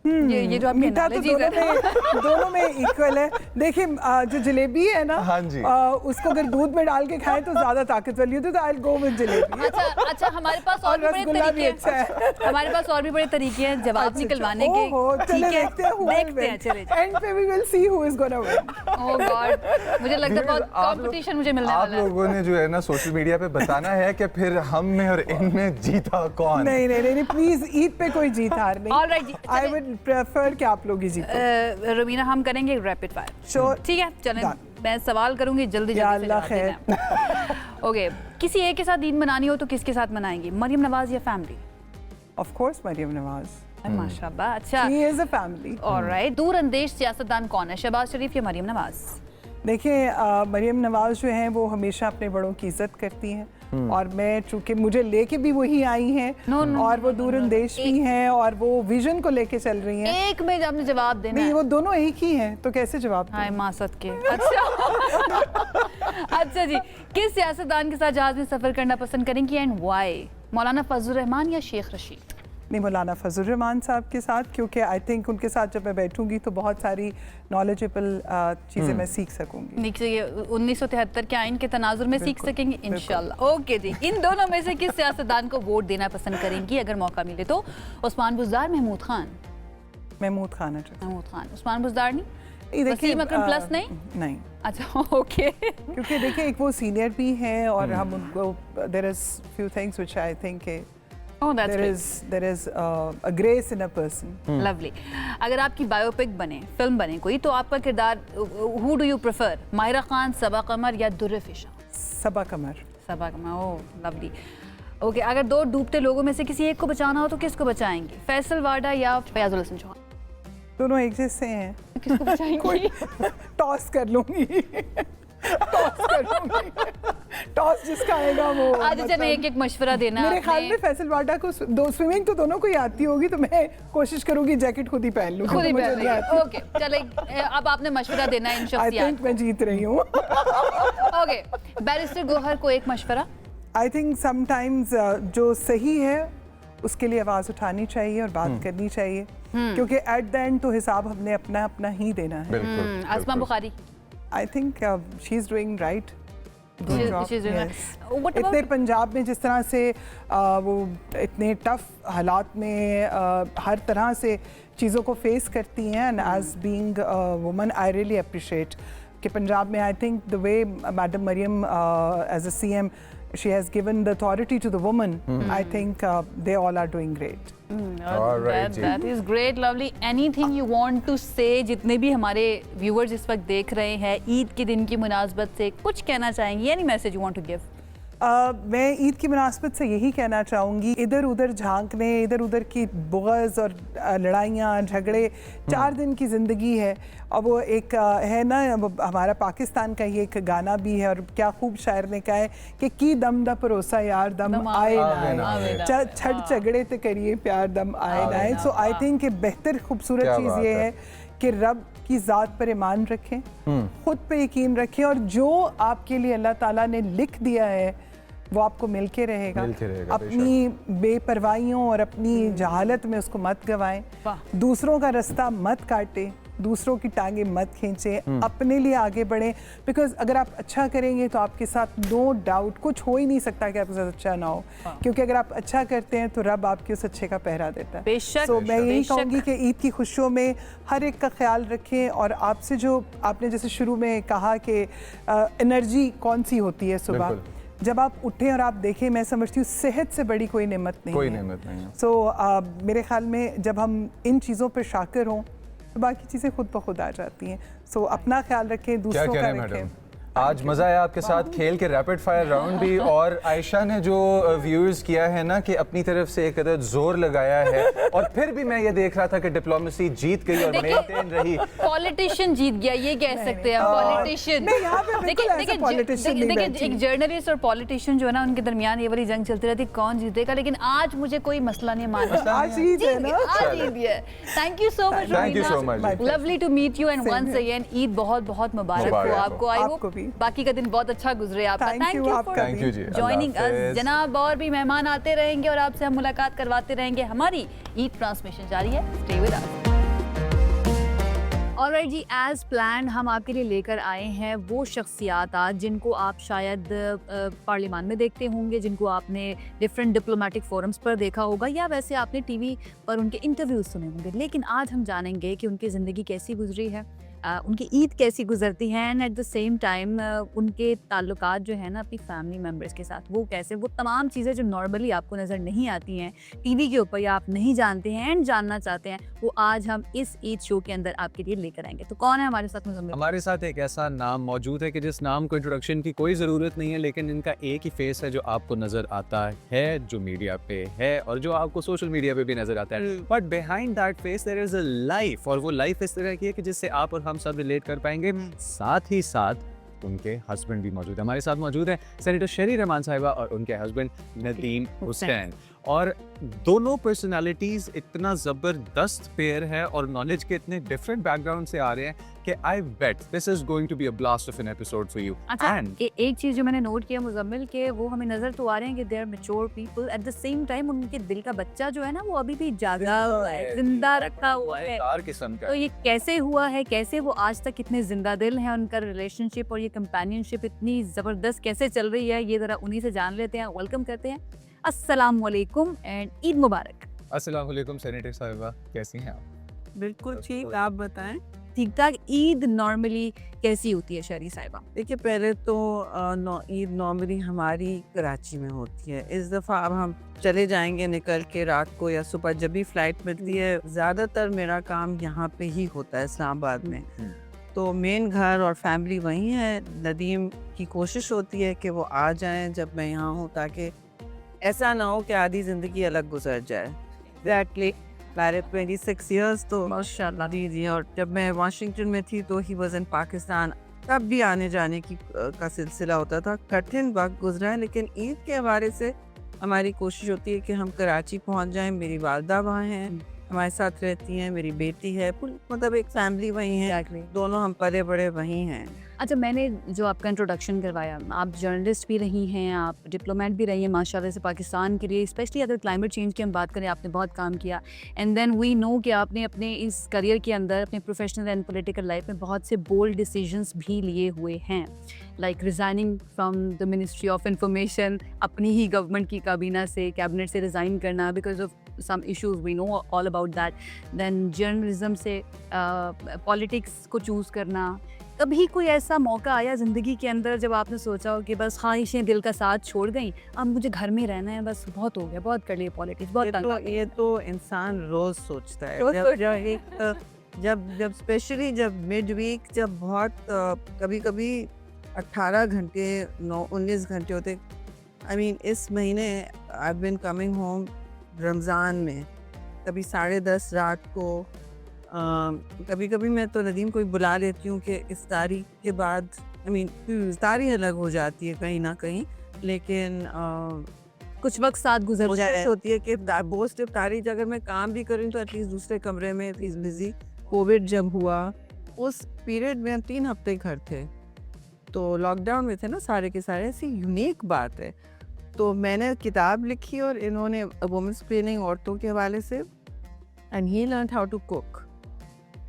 ये जो आपकी मीठा तो analogies है दोनों में इक्वल है। देखिए, जो जलेबी है ना, हाँ जी। उसको अगर दूध में डाल के खाएं तो ज्यादा ताकत वाली होती है, तो I will go with jalebi. अच्छा हमारे पास और और भी बड़े रसगुल्ला भी तरीके अच्छा है। हमारे पास और भी बड़े तरीके हैं जवाब निकलवाने के। ओहो, ठीक चले है देखते हैं who will देखते हैं win. चले End पे we will see who is gonna win. Oh God मुझे लगता है बहुत कंपटीशन मुझे मिलने आप वाला है। लोगों ने जो है ना सोशल मीडिया पे बताना है कि फिर हम में और इनमें जीता कौन? नहीं, प्लीज ईद पे कोई जीत हार नहीं। All right जी, आई चलें। वुड प्रेफर कि आप लोग ही जीतो। रमीना हम करेंगे रैपिड फायर। Sure. ठीक है चलें Done. मैं सवाल करूंगी जल्दी या जल्दी से अल्लाह जवाब देना है। ओके किसी एक के साथ ईद मनानी हो तो किसके साथ मनाएंगी? मरियम नवाज या family? Of course Maryam Nawaz, माशाल्लाह अच्छा she is a family. Alright दूरअंदेश सियासतदान कौन है? शहबाज शरीफ या मरियम नवाज? देखिए, मरियम नवाज जो हैं वो हमेशा अपने बड़ों की इज्जत करती हैं, और मैं चूंकि मुझे लेके भी वही आई हैं, No, no, और no, वो no, दूरअंदेश no, भी हैं और वो विजन को लेके चल रही हैं। एक में आपने जवाब देना नहीं, है। वो दोनों एक ही हैं, तो कैसे जवाब दूं? हाय मासद के अच्छा अच्छा जी किस सियासतदान के साथ जहाज में सफर करना पसंद करेंगी एंड व्हाई? मौलाना फजल रहमान या शेख रशीद? नहीं, मौलाना फजल रहमान साहब के साथ, क्योंकि आई थिंक उनके साथ जब मैं बैठूंगी तो बहुत सारी नॉलेजेबल चीज़ें मैं सीख सकूंगी। नीचे 1973 के आइन के तनाजुर में सीख बिल्कुल, सकेंगे इंशाल्लाह। ओके जी इन दोनों में से किस सियासतदान को वोट देना पसंद करेंगी अगर मौका मिले तो? उस्मान बुज़दार, महमूद खान? महमूद खान है। महमूद खान। उस्मान बुज़दार नहीं? नहीं, देखिए, वसीम अकरम प्लस नहीं? नहीं, अच्छा ओके क्योंकि देखिए एक वो सीनियर भी हैं और हम उनको there is few things which I think oh that's there is a grace in a person. Lovely. अगर आपकी बायोपिक बने फिल्म बने कोई तो आपका किरदार who do you prefer? Mahira Khan, Saba Qamar या दुर्र फिशा? सबा कमर। सबा कमर। ओह लवली। ओके, अगर दो डूबते लोगों में से किसी एक को बचाना हो तो किसको बचाएंगे? फैसल वाडा या फयाजुल हसन चौहान? दोनों एक जैसे हैं, किसको बचाएंगी? टॉस कर लूंगी। टॉस कर लूंगी, टॉस जिसका आएगा वो। आज जब एक एक मशवरा देना मेरे ख्याल आपने। में फैसल वाडा को दो स्विमिंग तो दोनों को ही आती होगी, तो मैं कोशिश करूंगी जैकेट खुद ही पहन लूं। खुद ही मुझे पहन नहीं लेंगे। आती। ओके, चले अब आपने मशवरा देना है इन आई शख्सियात थिंक मैं जीत रही हूँ। को। ओके, बैरिस्टर गोहर को एक मशवरा। आई थिंक समटाइम्स जो सही है उसके लिए आवाज़ उठानी चाहिए और बात करनी चाहिए, क्योंकि एट द एंड तो हिसाब हमने अपना अपना ही देना है। बिल्कुल Asma Bukhari. I think she is doing right. she's doing right. What about- इतने पंजाब में जिस तरह से वो इतने टफ हालात में हर तरह से चीज़ों को फेस करती हैं, and as being woman I really appreciate कि पंजाब में I think the way madam Maryam as a CM she has given the authority to the woman. I think they all are doing great. All right, जी। That is great, lovely. Anything you want to say? जितने भी हमारे viewers इस वक्त देख रहे हैं, ईद के दिन की मुनासबत से कुछ कहना चाहेंगी? Any message you want to give? मैं ईद की मुनासबत से यही कहना चाहूँगी, इधर उधर झांकने, इधर उधर की बुग़्ज़ और लड़ाइयाँ झगड़े, 4 दिन की ज़िंदगी है। और वो एक है ना, हमारा पाकिस्तान का ही एक गाना भी है, और क्या खूब शायर ने कहा है कि दम दा भरोसा यार दम आए ना आए, छड़ झगड़े ते करिए प्यार दम आए ना आए। सो आई थिंक कि बेहतर खूबसूरत क्या चीज़ बात ये है। है कि रब की ज़ात पर ईमान रखें, खुद पे यकीन रखें, और जो आपके लिए अल्लाह ताला ने लिख दिया है वो आपको मिलके रहेगा। अपनी बेपरवाहियों और अपनी जहालत में उसको मत गवाएं, दूसरों का रास्ता मत काटें, दूसरों की टांगे मत खींचें, अपने लिए आगे बढ़ें। बिकॉज अगर आप अच्छा करेंगे तो आपके साथ नो डाउट कुछ हो ही नहीं सकता कि आपके साथ अच्छा ना हो, क्योंकि अगर आप अच्छा करते हैं तो रब आपके उस अच्छे का पहरा देता है। बेशक, तो मैं यही बेशक। कहूँगी कि ईद की खुशियों में हर एक का ख्याल रखें, और आपसे जो आपने जैसे शुरू में कहा कि एनर्जी कौन सी होती है सुबह, जब आप उठें और आप देखें, मैं समझती हूँ सेहत से बड़ी कोई नेमत नहीं है। कोई नेमत नहीं है। सो मेरे ख्याल में जब हम इन चीज़ों पर शाकिर हों तो बाकी चीज़ें खुद ब खुद आ जाती हैं। सो अपना ख्याल रखें, दूसरों का रखें। आज मज़ा आया आपके साथ खेल के रैपिड फायर राउंड भी, और आयशा ने जो व्यूज़ किया है ना कि अपनी तरफ से एक अदद जोर लगाया है, और फिर भी मैं ये देख रहा था कि डिप्लोमेसी जीत गई और मेंटेन रही। पॉलिटिशियन जीत गया, ये कह सकते हैं पॉलिटिशियन। नहीं, यहाँ पे बिल्कुल ऐसा politician नहीं बैठी। एक जर्नलिस्ट और पॉलिटिशियन जो है ना, उनके दरमियान ये वाली जंग चलती रहती है कौन जीतेगा, लेकिन आज मुझे कोई मसला नहीं मानता। आज ईद है ना। आज ईद है। Thank you so much. Thank you so much। Lovely to meet you, and once again Eid बहुत बहुत मुबारक हो आपको। आई आपको भी। होप बाकी का दिन बहुत अच्छा गुजरे आपका। Thank you, फॉर आपका Thank you जी। जॉइनिंग अल्लाह अस हाफिज़। जनाब। और भी मेहमान आते रहेंगे और आपसे हम मुलाकात करवाते रहेंगे। हमारी ईद ट्रांसमिशन जारी है, स्टे विद अस। ऑलराइट जी, एज प्लान हम आपके लिए लेकर आए हैं वो शख्सियात आज जिनको आप शायद पार्लियामान में देखते होंगे, जिनको आपने डिफरेंट डिप्लोमेटिक फोरम्स पर देखा होगा, या वैसे आपने टीवी पर उनके इंटरव्यूज सुने होंगे। लेकिन आज हम जानेंगे कि उनकी ज़िंदगी कैसी गुजरी है, उनकी ईद कैसी गुजरती है, and eight the same time उनके ताल्लुकात जो है ना अपनी फैमिली मेम्बर्स के साथ, वो कैसे, वो तमाम चीज़ें जो नॉर्मली आपको नज़र नहीं आती हैं टीवी के ऊपर, या आप नहीं जानते हैं एंड जानना चाहते हैं, वो आज हम इस ईद शो के अंदर आपके लिए लेकर आएंगे। तो कौन है हमारे साथ? मुजम्मिल। हमारे साथ एक ऐसा नाम मौजूद है कि जिस नाम को इंट्रोडक्शन की कोई ज़रूरत नहीं है, लेकिन इनका एक ही फेस है जो आपको नज़र आता है, जो मीडिया पे है और जो आपको सोशल मीडिया पे भी नज़र आता है। But behind that face there is a life, और वो लाइफ इस तरह की है कि जिससे आप और हम सब रिलेट कर पाएंगे। साथ ही साथ उनके हस्बैंड भी मौजूद है। हमारे साथ मौजूद है सेनेटर शेरी रहमान साहिबा और उनके हस्बैंड नदीम हुसैन, और दोनों पर्सनालिटीज इतना ज़बरदस्त पेयर है और नॉलेज के इतने डिफरेंट बैकग्राउंड से आ रहे हैं कि I bet this is going to be a blast of an episode for you. अच्छा, एक चीज़ जो मैंने नोट किया मुजम्मिल, के वो हमें नज़र तो आ रहे हैं कि they are mature people, at the same time उनके दिल का बच्चा जो है ना वो अभी भी जागा हुआ है, जिंदा रखा हुआ है। किस्म का तो ये कैसे हुआ है, कैसे वो आज तक इतने जिंदा दिल हैं, उनका रिलेशनशिप और ये कंपेनियनशिप इतनी ज़बरदस्त कैसे चल रही है, ये ज़रा उन्हीं से जान लेते हैं। वेलकम करते हैं। अस्सलाम वालेकुम एंड ईद मुबारक। अस्सलाम वालेकुम सेनेटर साहिबा, कैसी हैं आप? बिल्कुल ठीक, आप बताएं। ठीक ठाक। ईद नॉर्मली कैसी होती है शहरी साहिबा? देखिए, पहले तो ईद नॉर्मली हमारी कराची में होती है। इस दफ़ा अब हम चले जाएंगे निकल के रात को या सुबह जब भी फ़्लाइट मिलती है। ज़्यादातर मेरा काम यहाँ पे ही होता है इस्लामाबाद में, तो मेन घर और फैमिली वहीं है। नदीम की कोशिश होती है कि वो आ जाएं जब मैं यहाँ हूँ, ताकि ऐसा ना हो कि आधी ज़िंदगी अलग गुजर जाए। एग्जैक्टली मैंने 26 इयर्स तो माशाल्लाह जी। और जब मैं वाशिंगटन में थी तो ही वॉज इन पाकिस्तान, तब भी आने जाने की का सिलसिला होता था। कठिन वक्त गुजरा है, लेकिन ईद के हवाले से हमारी कोशिश होती है कि हम कराची पहुंच जाएं। मेरी वालदा वहाँ हैं, हमारे साथ रहती हैं, मेरी बेटी है, मतलब एक फैमिली वहीं है, दोनों हम पले बड़े वहीं हैं। अच्छा, मैंने जो आपका इंट्रोडक्शन करवाया, आप जर्नलिस्ट भी रही हैं, आप डिप्लोमेट भी रही हैं माशाल्लाह से पाकिस्तान के लिए, स्पेशली अगर क्लाइमेट चेंज की हम बात करें, आपने बहुत काम किया। एंड देन वी नो कि आपने अपने इस करियर के अंदर, अपने प्रोफेशनल एंड पॉलिटिकल लाइफ में बहुत से बोल्ड डिसीजंस भी लिए हुए हैं, like resigning from the ministry of information, अपनी ही गवर्नमेंट की काबीना से, कैबिनेट से रिज़ाइन करना because of some issues, we know all about that. Then journalism से politics को choose करना। कभी कोई ऐसा मौका आया ज़िंदगी के अंदर जब आपने सोचा हो कि बस ख्वाहिशें दिल का साथ छोड़ गई, अब मुझे घर में रहना है, बस बहुत हो गया, बहुत कर लिया पॉलिटिक्स, बहुत तंग आ गया। ये तो इंसान रोज़ सोचता है। जब स्पेशली जब मिड वीक, जब बहुत कभी 18 घंटे 19 घंटे होते। आई मीन इस महीने I have been coming home Ramzan में, कभी 10:30 रात को, कभी मैं तो नदीम को बुला लेती हूँ कि इफ्तारी के बाद, आई मीन इफ्तारी अलग हो जाती है कहीं ना कहीं, लेकिन कुछ वक्त साथ गुजर कोशिश होती है कि पोस्ट इफ्तारी अगर मैं काम भी करूँ तो एटलीस्ट दूसरे कमरे में बिजी। कोविड जब हुआ उस पीरियड में हम 3 हफ्ते घर थे, तो लॉकडाउन में थे ना सारे के सारे। ऐसी यूनिक बात है। तो मैंने किताब लिखी और इन्होंने वुमेन्स ट्रेनिंग औरतों के हवाले से, and he learn how to cook.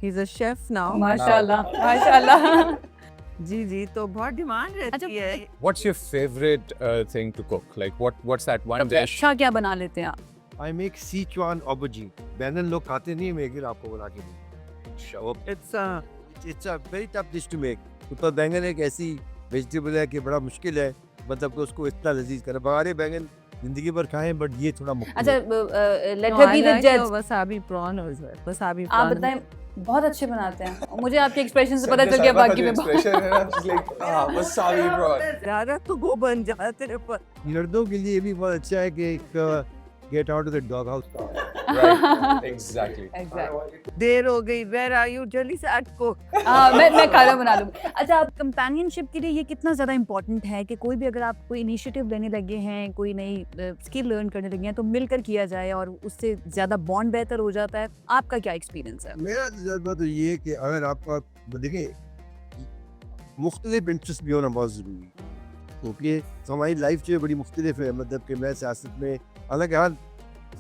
He is a chef now. माशाल्लाह माशाल्लाह। जी, तो बहुत डिमांड रहती है। What's your favorite thing to cook? Like what's that one सबसे dish? अच्छा क्या बना लेते हैं आप? I make Sichuan aubergine. बैंगन लोग खाते नहीं, मैं फिर आपको बना के दूँ। It's a very tough dish to make. तो बैंगन एक ऐसी वेजिटेबल है कि बड़ा मुश्किल है, मतलब कि उसको इतना लजीज करें। बघारे बैंगन जिंदगी भर खाएं, बट ये थोड़ा मुश्किल अच्छा, है। लेट हर बी द जज। वसाबी प्रॉन, वसाबी आप बताएं, बहुत अच्छे बनाते हैं। मुझे आपके एक्सप्रेशन से पता चल गया बाकी में एक्सप्रेशन है ना, just like wasabi bro। ज़्यादा तो वो बन जाते हैं, पर मर्दों के लिए भी बहुत अच्छा है कि get out of the dog house. Right, exactly। देर हो गई, वेयर आर यू, जल्दी से आज को। मैं खाना बना लूँगी। अच्छा, आप कंपेनियनशिप के लिए ये कितना ज़्यादा इम्पोर्टेंट है कि कोई भी अगर आप कोई इनिशिएटिव लेने लगे हैं, कोई नई स्किल लर्न करने लगे हैं, तो मिलकर किया जाए और उससे ज़्यादा बॉन्ड बेहतर हो जाता है। आपका क्या एक्सपीरियंस है? मेरा तजुर्बा तो ये है कि अगर आपका देखिए मुख्तलिफ इंटरेस्ट भी होना बहुत ज़रूरी है, क्योंकि हमारी लाइफ जो है बड़ी मुख्तलिफ है। मतलब कि मैं सियासत में, हालांकि हर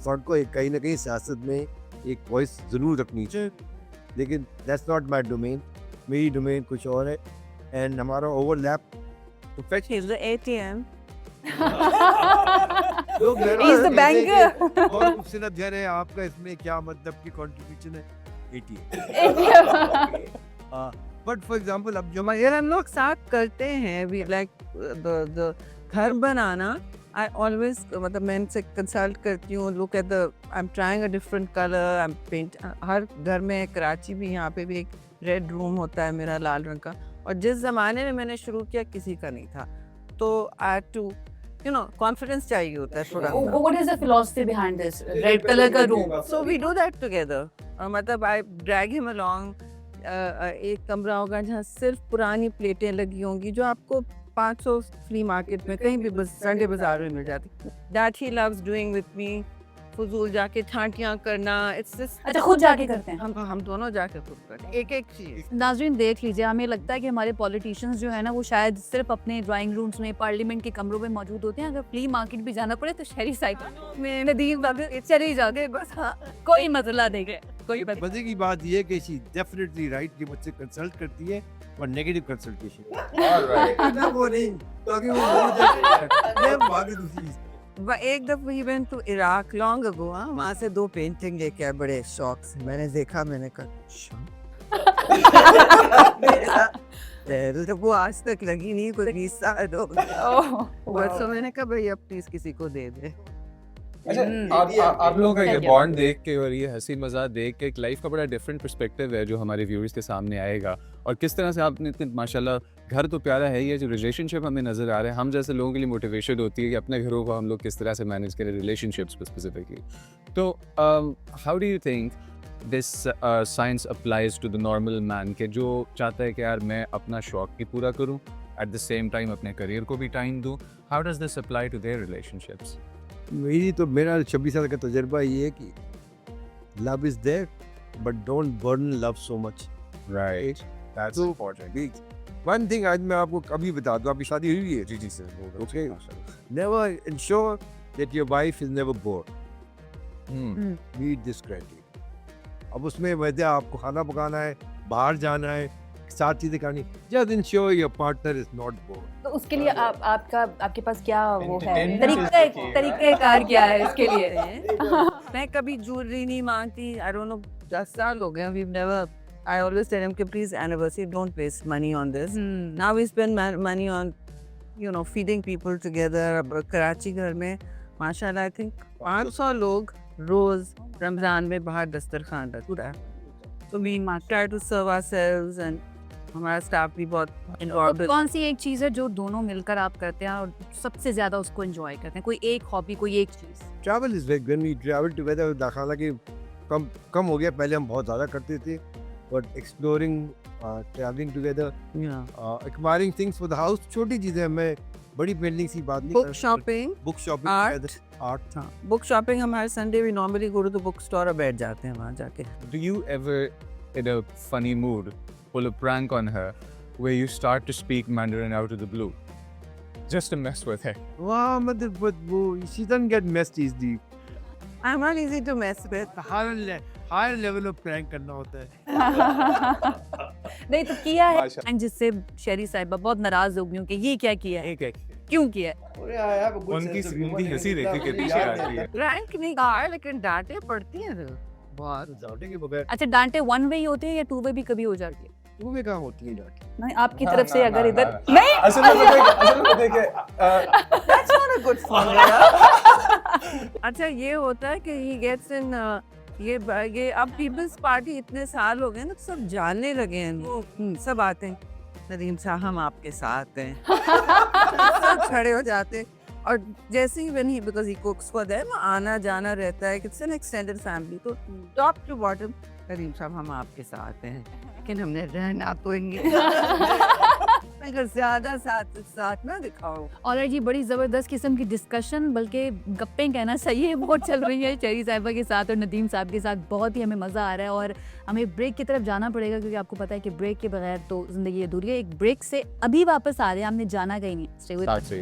फ़र्द को कहीं ना कहीं सियासत में एक वॉइस ज़रूर रखनी चाहिए, लेकिन दैट्स नॉट माई डोमेन। मेरी डोमेन कुछ और है, एंड हमारा overlap He's the ATM. He's the banker। और खूबसूरत घर है आपका, इसमें क्या मतलब की कंट्रीब्यूशन है? ATM। बट फॉर एग्जांपल अब जो मगर हम लोग साथ करते हैं, वी लाइक द घर बनाना। आई ऑलवेज, मतलब मैं इनसे कंसल्ट करती हूँ, look at the, I am trying a different colour, I am paint. हर घर में, कराची भी, यहाँ पे भी एक रेड रूम होता है मेरा, लाल रंग का। और जिस ज़माने में मैंने शुरू किया किसी का नहीं था, तो I had to, you know, confidence चाहिए होता है थोड़ा। What is the philosophy behind this red color का room? So we do that together. मतलब I drag him along. एक कमरा होगा जहाँ सिर्फ पुरानी प्लेटें लगी होंगी, जो आपको 500 फ्ली मार्केट में कहीं भी संडे बाजार में मिल जाती। That he loves doing with me. फजूल जाके छांटियाँ करना, इट्स जस्ट। अच्छा, खुद जाके करते हैं? हम दोनों जाके खुद करते हैं, एक चीज़। नाज़रीन देख लीजिए, हमें लगता है कि हमारे पॉलिटिशियंस जो है ना, वो शायद सिर्फ अपने ड्राइंग रूम्स में, पार्लियामेंट के कमरों में मौजूद होते हैं। अगर फ्ली मार्केट भी जाना पड़े तो शहरी साइकिल में नदीम चले जाके, बस हाँ, कोई मसला नहीं है, कोई बात। मजे की बात ये है कि शी डेफिनेटली राइट कि मुझसे कंसल्ट करती है, और नेगेटिव कंसल्टेशन। Alright। वो नहीं, ताकि वो बाकी दूसरी। एक दफा ही went to Iraq long ago, वहाँ से 2 पेंटिंग लेके आए बड़े शौक से। मैंने देखा, मैंने कहा तो वो आज तक लगी नहीं, कोई 20 साल हो गए। बस तो मैंने कहा भाई अब प्लीज किसी को दे दे। अच्छा आप लोगों का ये बॉन्ड देख के और ये हंसी मजाक देख के एक लाइफ का बड़ा डिफरेंट पर्सपेक्टिव है जो हमारे व्यूअर्स के सामने आएगा। और किस तरह से आपने इतने माशाल्लाह, घर तो प्यारा है ही है, जो रिलेशनशिप हमें नज़र आ रहे हैं, हम जैसे लोगों के लिए मोटिवेशन होती है कि अपने घरों को हम लोग किस तरह से मैनेज करें, रिलेशनशिप्स पे स्पेसिफिकली। तो how do you think this science applies to the normal man के जो चाहता है कि यार मैं अपना शौक भी पूरा करूँ, एट द सेम टाइम अपने करियर को भी टाइम दूँ, how does this apply to their relationships? मेरा 26 साल का तजुर्बा ये है कि love is there but don't burn love so much. Right, that's too important. One thing आज मैं आपको कभी बता दूं, आपकी शादी हुई है? जी sir, okay, never ensure that your wife is never bored, meet this criteria. अब उसमें वजह आपको खाना पकाना है, बाहर जाना है, साथ चीजें करनी, just ensure your partner is not board. तो उसके लिए आपके पास क्या वो है, Intention तरीक़ेकार क्या है इसके लिए? मैं कभी ज्वेलरी नहीं मांगती। आई डोंट नो 10 साल हो गए, we never, I always tell him कि please anniversary don't waste money on this. Now we spend money on you know feeding people together. Karachi घर में माशाल्लाह आई थिंक 500 लोग रोज रमजान में बाहर दस्तरखान रखता है। तो we try to serve ourselves and हमारा स्टाफ भी बहुत इन्वॉल्व। तो कौन सी एक चीज़ है जो दोनों मिलकर आप करते हैं और सबसे ज़्यादा उसको एंजॉय करते हैं? कोई एक हॉबी, कोई एक चीज़? Travel is very, when we travel together, दाखिला कि कम हो गया, पहले हम बहुत ज़्यादा करते थे, but exploring, travelling together, acquiring things for the house, छोटी चीज़ें, मैं बड़ी पेंटिंग सी बात नहीं book shopping, book shopping, art. हाँ बुक शॉपिंग हमारे Sunday we normally go to the book store और बैठ जाते हैं वहाँ जाके। Do you ever, in a funny mood, pull a prank on her where you start to speak Mandarin out of the blue? Just to mess with her. वाह, मतलब वो she doesn't get messed easily. I'm not easy to mess with. Higher level of prank करना होता है। नहीं तो किया है and जिससे शेरी साहिबा बहुत नाराज हो गई हूँ कि ये क्या किया है, क्यों किया है? उनकी हंसी देखी कि पीछे आती है। रैंक नहीं कहा लेकिन डांटे पड़ती हैं बहुत। डांटे के बगैर अच्छा, डांटे वन वे ही होते हैं या टू वे भी कभी हो जाती है? टू वे कहाँ होती है डांट? नहीं, आपकी तरफ से अगर इधर नहीं, असल में देखिए That's not a good song. अच्छा ये होता है कि he gets in ये अब पीपल्स पार्टी इतने साल हो गए ना, तो सब जानने लगे हैं, सब आते हैं, नदीम साहब हम आपके साथ हैं। सब खड़े हो जाते हैं और जैसे ही when he because he cooks for them आना जाना रहता है, it's an extended family, तो टॉप टू बॉटम नदीम साहब हम आपके साथ हैं, लेकिन हमने रहना तो मगर ज्यादा साथ ना दिखाओ। और जी बड़ी ज़बरदस्त किस्म की डिस्कशन, बल्कि गप्पें कहना सही है, बहुत चल रही है शेरी साहिबा के साथ और नदीम साहब के साथ। बहुत ही हमें मज़ा आ रहा है और हमें ब्रेक की तरफ जाना पड़ेगा क्योंकि आपको पता है कि ब्रेक के बगैर तो ज़िंदगी अधूरी है। एक ब्रेक से अभी वापस आ रहे हैं, हमने जाना कहीं नहीं। Stay with us.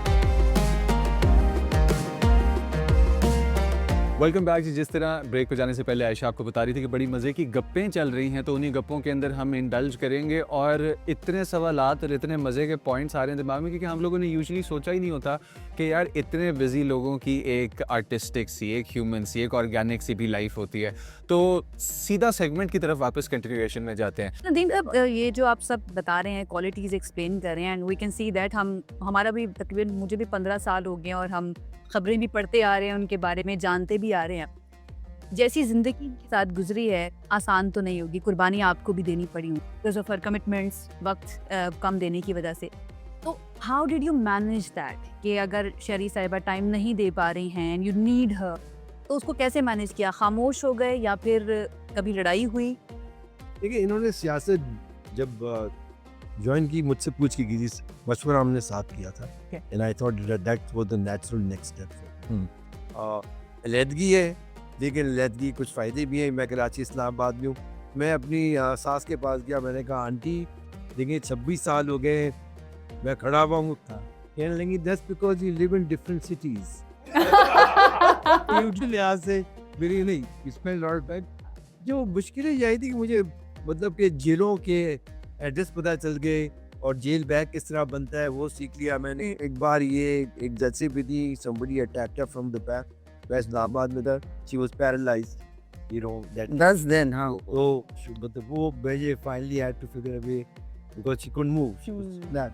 Welcome back जी। जिस तरह ब्रेक पे जाने से पहले आयशा आपको बता रही थी कि बड़ी मज़े की गप्पें चल रही हैं, तो उन्हीं गप्पों के अंदर हम इंडल्ज करेंगे और इतने सवालात और इतने मज़े के पॉइंट्स आ रहे हैं दिमाग में क्योंकि हम लोगों ने यूजुअली सोचा ही नहीं होता कि यार इतने बिजी लोगों की एक आर्टिस्टिक सी, एक ह्यूमन सी, एक ऑर्गेनिक सी भी लाइफ होती है। तो सीधा सेगमेंट की तरफ वापस कंटिन्यूएशन में जाते हैं। नदीम साहब, ये जो आप सब बता रहे हैं, क्वालिटीज़ एक्सप्लेन कर रहे हैं, and we can see that हमारा भी तकरीबन, मुझे भी 15 साल हो गए और हम खबरें भी पढ़ते आ रहे हैं, उनके बारे में जानते भी आ रहे हैं। जैसी ज़िंदगी के साथ गुजरी है, आसान तो नहीं होगी, कुर्बानी आपको भी देनी पड़ी होगी बिकॉज ऑफ हर कमिटमेंट्स, वक्त कम देने की वजह से। तो how did you manage that कि अगर शेरी साहिबा टाइम नहीं दे पा रही हैं एंड यू नीड हर, तो उसको कैसे मैनेज किया? खामोश हो गए या फिर कभी लड़ाई हुई? देखिए, इन्होंने सियासत जब ज्वाइन की, मुझसे पूछ के की थी, मशवरा हमने साथ किया था, and I thought that was the natural next step. अलहदगी है, लेकिन अलहदगी कुछ फ़ायदे भी हैं। मैं कराची इस्लामाबाद में हूँ, मैं अपनी सास के पास गया, मैंने कहा आंटी देखिए 26 साल हो गए मैं खड़ा हुआ हूँ, कहने लगी that's because you live in different cities. लिहाज से मेरी नहीं, इसमें लॉर्ड बैग जो मुश्किलें ये आई थी कि मुझे मतलब कि जेलों के एड्रेस पता चल गए और जेल बैग किस तरह बनता है वो सीख लिया मैंने। एक बार ये एक जज से भी थी, somebody attacked her from the back, वैसे इस्लामाबाद में था, she was paralyzed, you know that. That's then how. तो मतलब वो मुझे finally had to figure a way because she couldn't move, she was flat.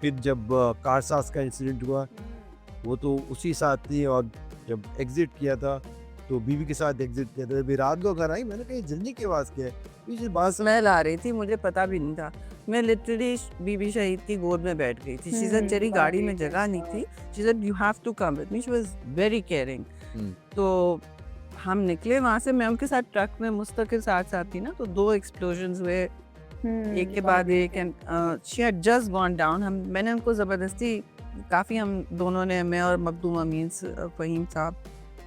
फिर जब कारसास का इंसिडेंट हुआ, वो तो उसी साथ थी और जब एग्जिट किया था तो बीवी के साथ एग्जिट किया था, अभी रात को घर आई, मैंने कहा जल्दी की आवाज़ क्या है, पीछे बात स्मेल आ रही थी, मुझे पता भी नहीं था। मैं लिटरली बीबी शहीद की गोद में बैठ गई थी। शी सेड तेरी गाड़ी में जगह नहीं थी, she said you have to come with me, she was very caring. तो हम निकले वहाँ से, मैं उनके साथ ट्रक में मुस्तकिल साथ साथ थी ना, तो 2 एक्सप्लोजन्स हुए एक के बाद एक, and she had just gone down. मैंने उनको ज़बरदस्ती काफ़ी, हम दोनों ने, मैं और मखदूम अमीन फ़हीम साहब,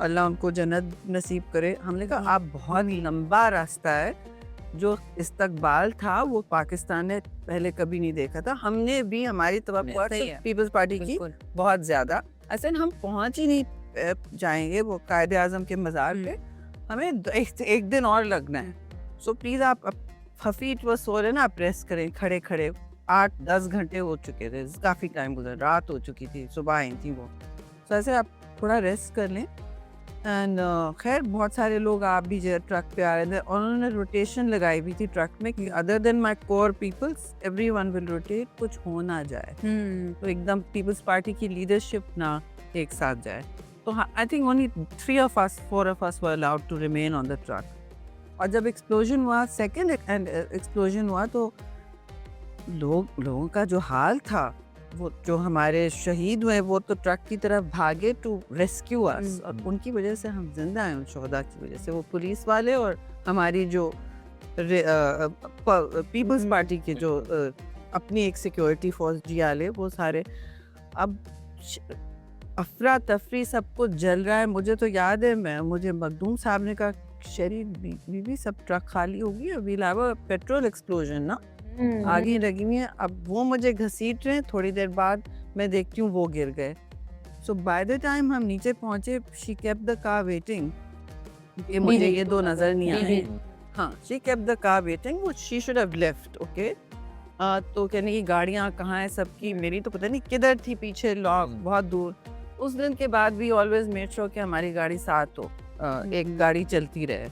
अल्लाह उनको जन्नत नसीब करे, हमने कहा आप बहुत लंबा रास्ता है, जो इस्तकबाल था वो पाकिस्तान ने पहले कभी नहीं देखा था, हमने भी हमारी तवक्कुआत पीपल्स पार्टी की बहुत ज़्यादा, ऐसे हम पहुँच ही नहीं जाएंगे वो कायदे आज़म के मज़ार पे, हमें एक दिन और लगना है। सो प्लीज़ आप हफीज वो सो रहे ना, आप रेस्ट करें, खड़े खड़े 8-10 घंटे हो चुके थे, काफ़ी टाइम गुजर, रात हो चुकी थी, सुबह आई थी वो। सो ऐसे आप थोड़ा रेस्ट कर लें। एंड खैर बहुत सारे लोग आप भी जो ट्रक पे आ रहे थे, और उन्होंने रोटेशन लगाई हुई थी ट्रक में कि other than my core peoples everyone will rotate, कुछ हो ना जाए, तो एकदम पीपल्स पार्टी की लीडरशिप ना एक साथ जाए। तो I think only 4 of us were allowed to remain on the truck। और जब एक्सप्लोजन हुआ, सेकेंड एक्सप्लोजन हुआ, तो लोगों का जो हाल था, वो जो हमारे शहीद हुए वो तो ट्रक की तरफ भागे टू रेस्क्यू अस, और उनकी वजह से हम जिंदा हैं, उन शोहदा की वजह से। वो पुलिस वाले और हमारी जो पीपल्स पार्टी के जो अपनी एक सिक्योरिटी फोर्स जियाले, वो सारे अब अफरा तफरी, सब कुछ जल रहा है। मुझे तो याद है, मुझे मखदूम साहब ने कहा शरीर बीबी सब ट्रक खाली होगी, अभी अलावा पेट्रोल एक्सप्लोजन ना आगे लगी हुई है। अब वो मुझे घसीट रहे हैं, थोड़ी देर बाद मैं देखती हूँ वो गिर गए। सो बाय द टाइम हम नीचे पहुंचे, she kept the car waiting, कि मुझे ये 2 नजर नहीं आए। हाँ, she kept the car waiting, वो she should have left, okay. तो कहने की गाड़ियाँ कहाँ हैं सबकी, मेरी तो पता नहीं किधर थी, पीछे लॉक बहुत दूर। उस दिन के बाद भी ऑलवेज मेक श्योर कि हमारी गाड़ी साथ हो, एक गाड़ी चलती रहे।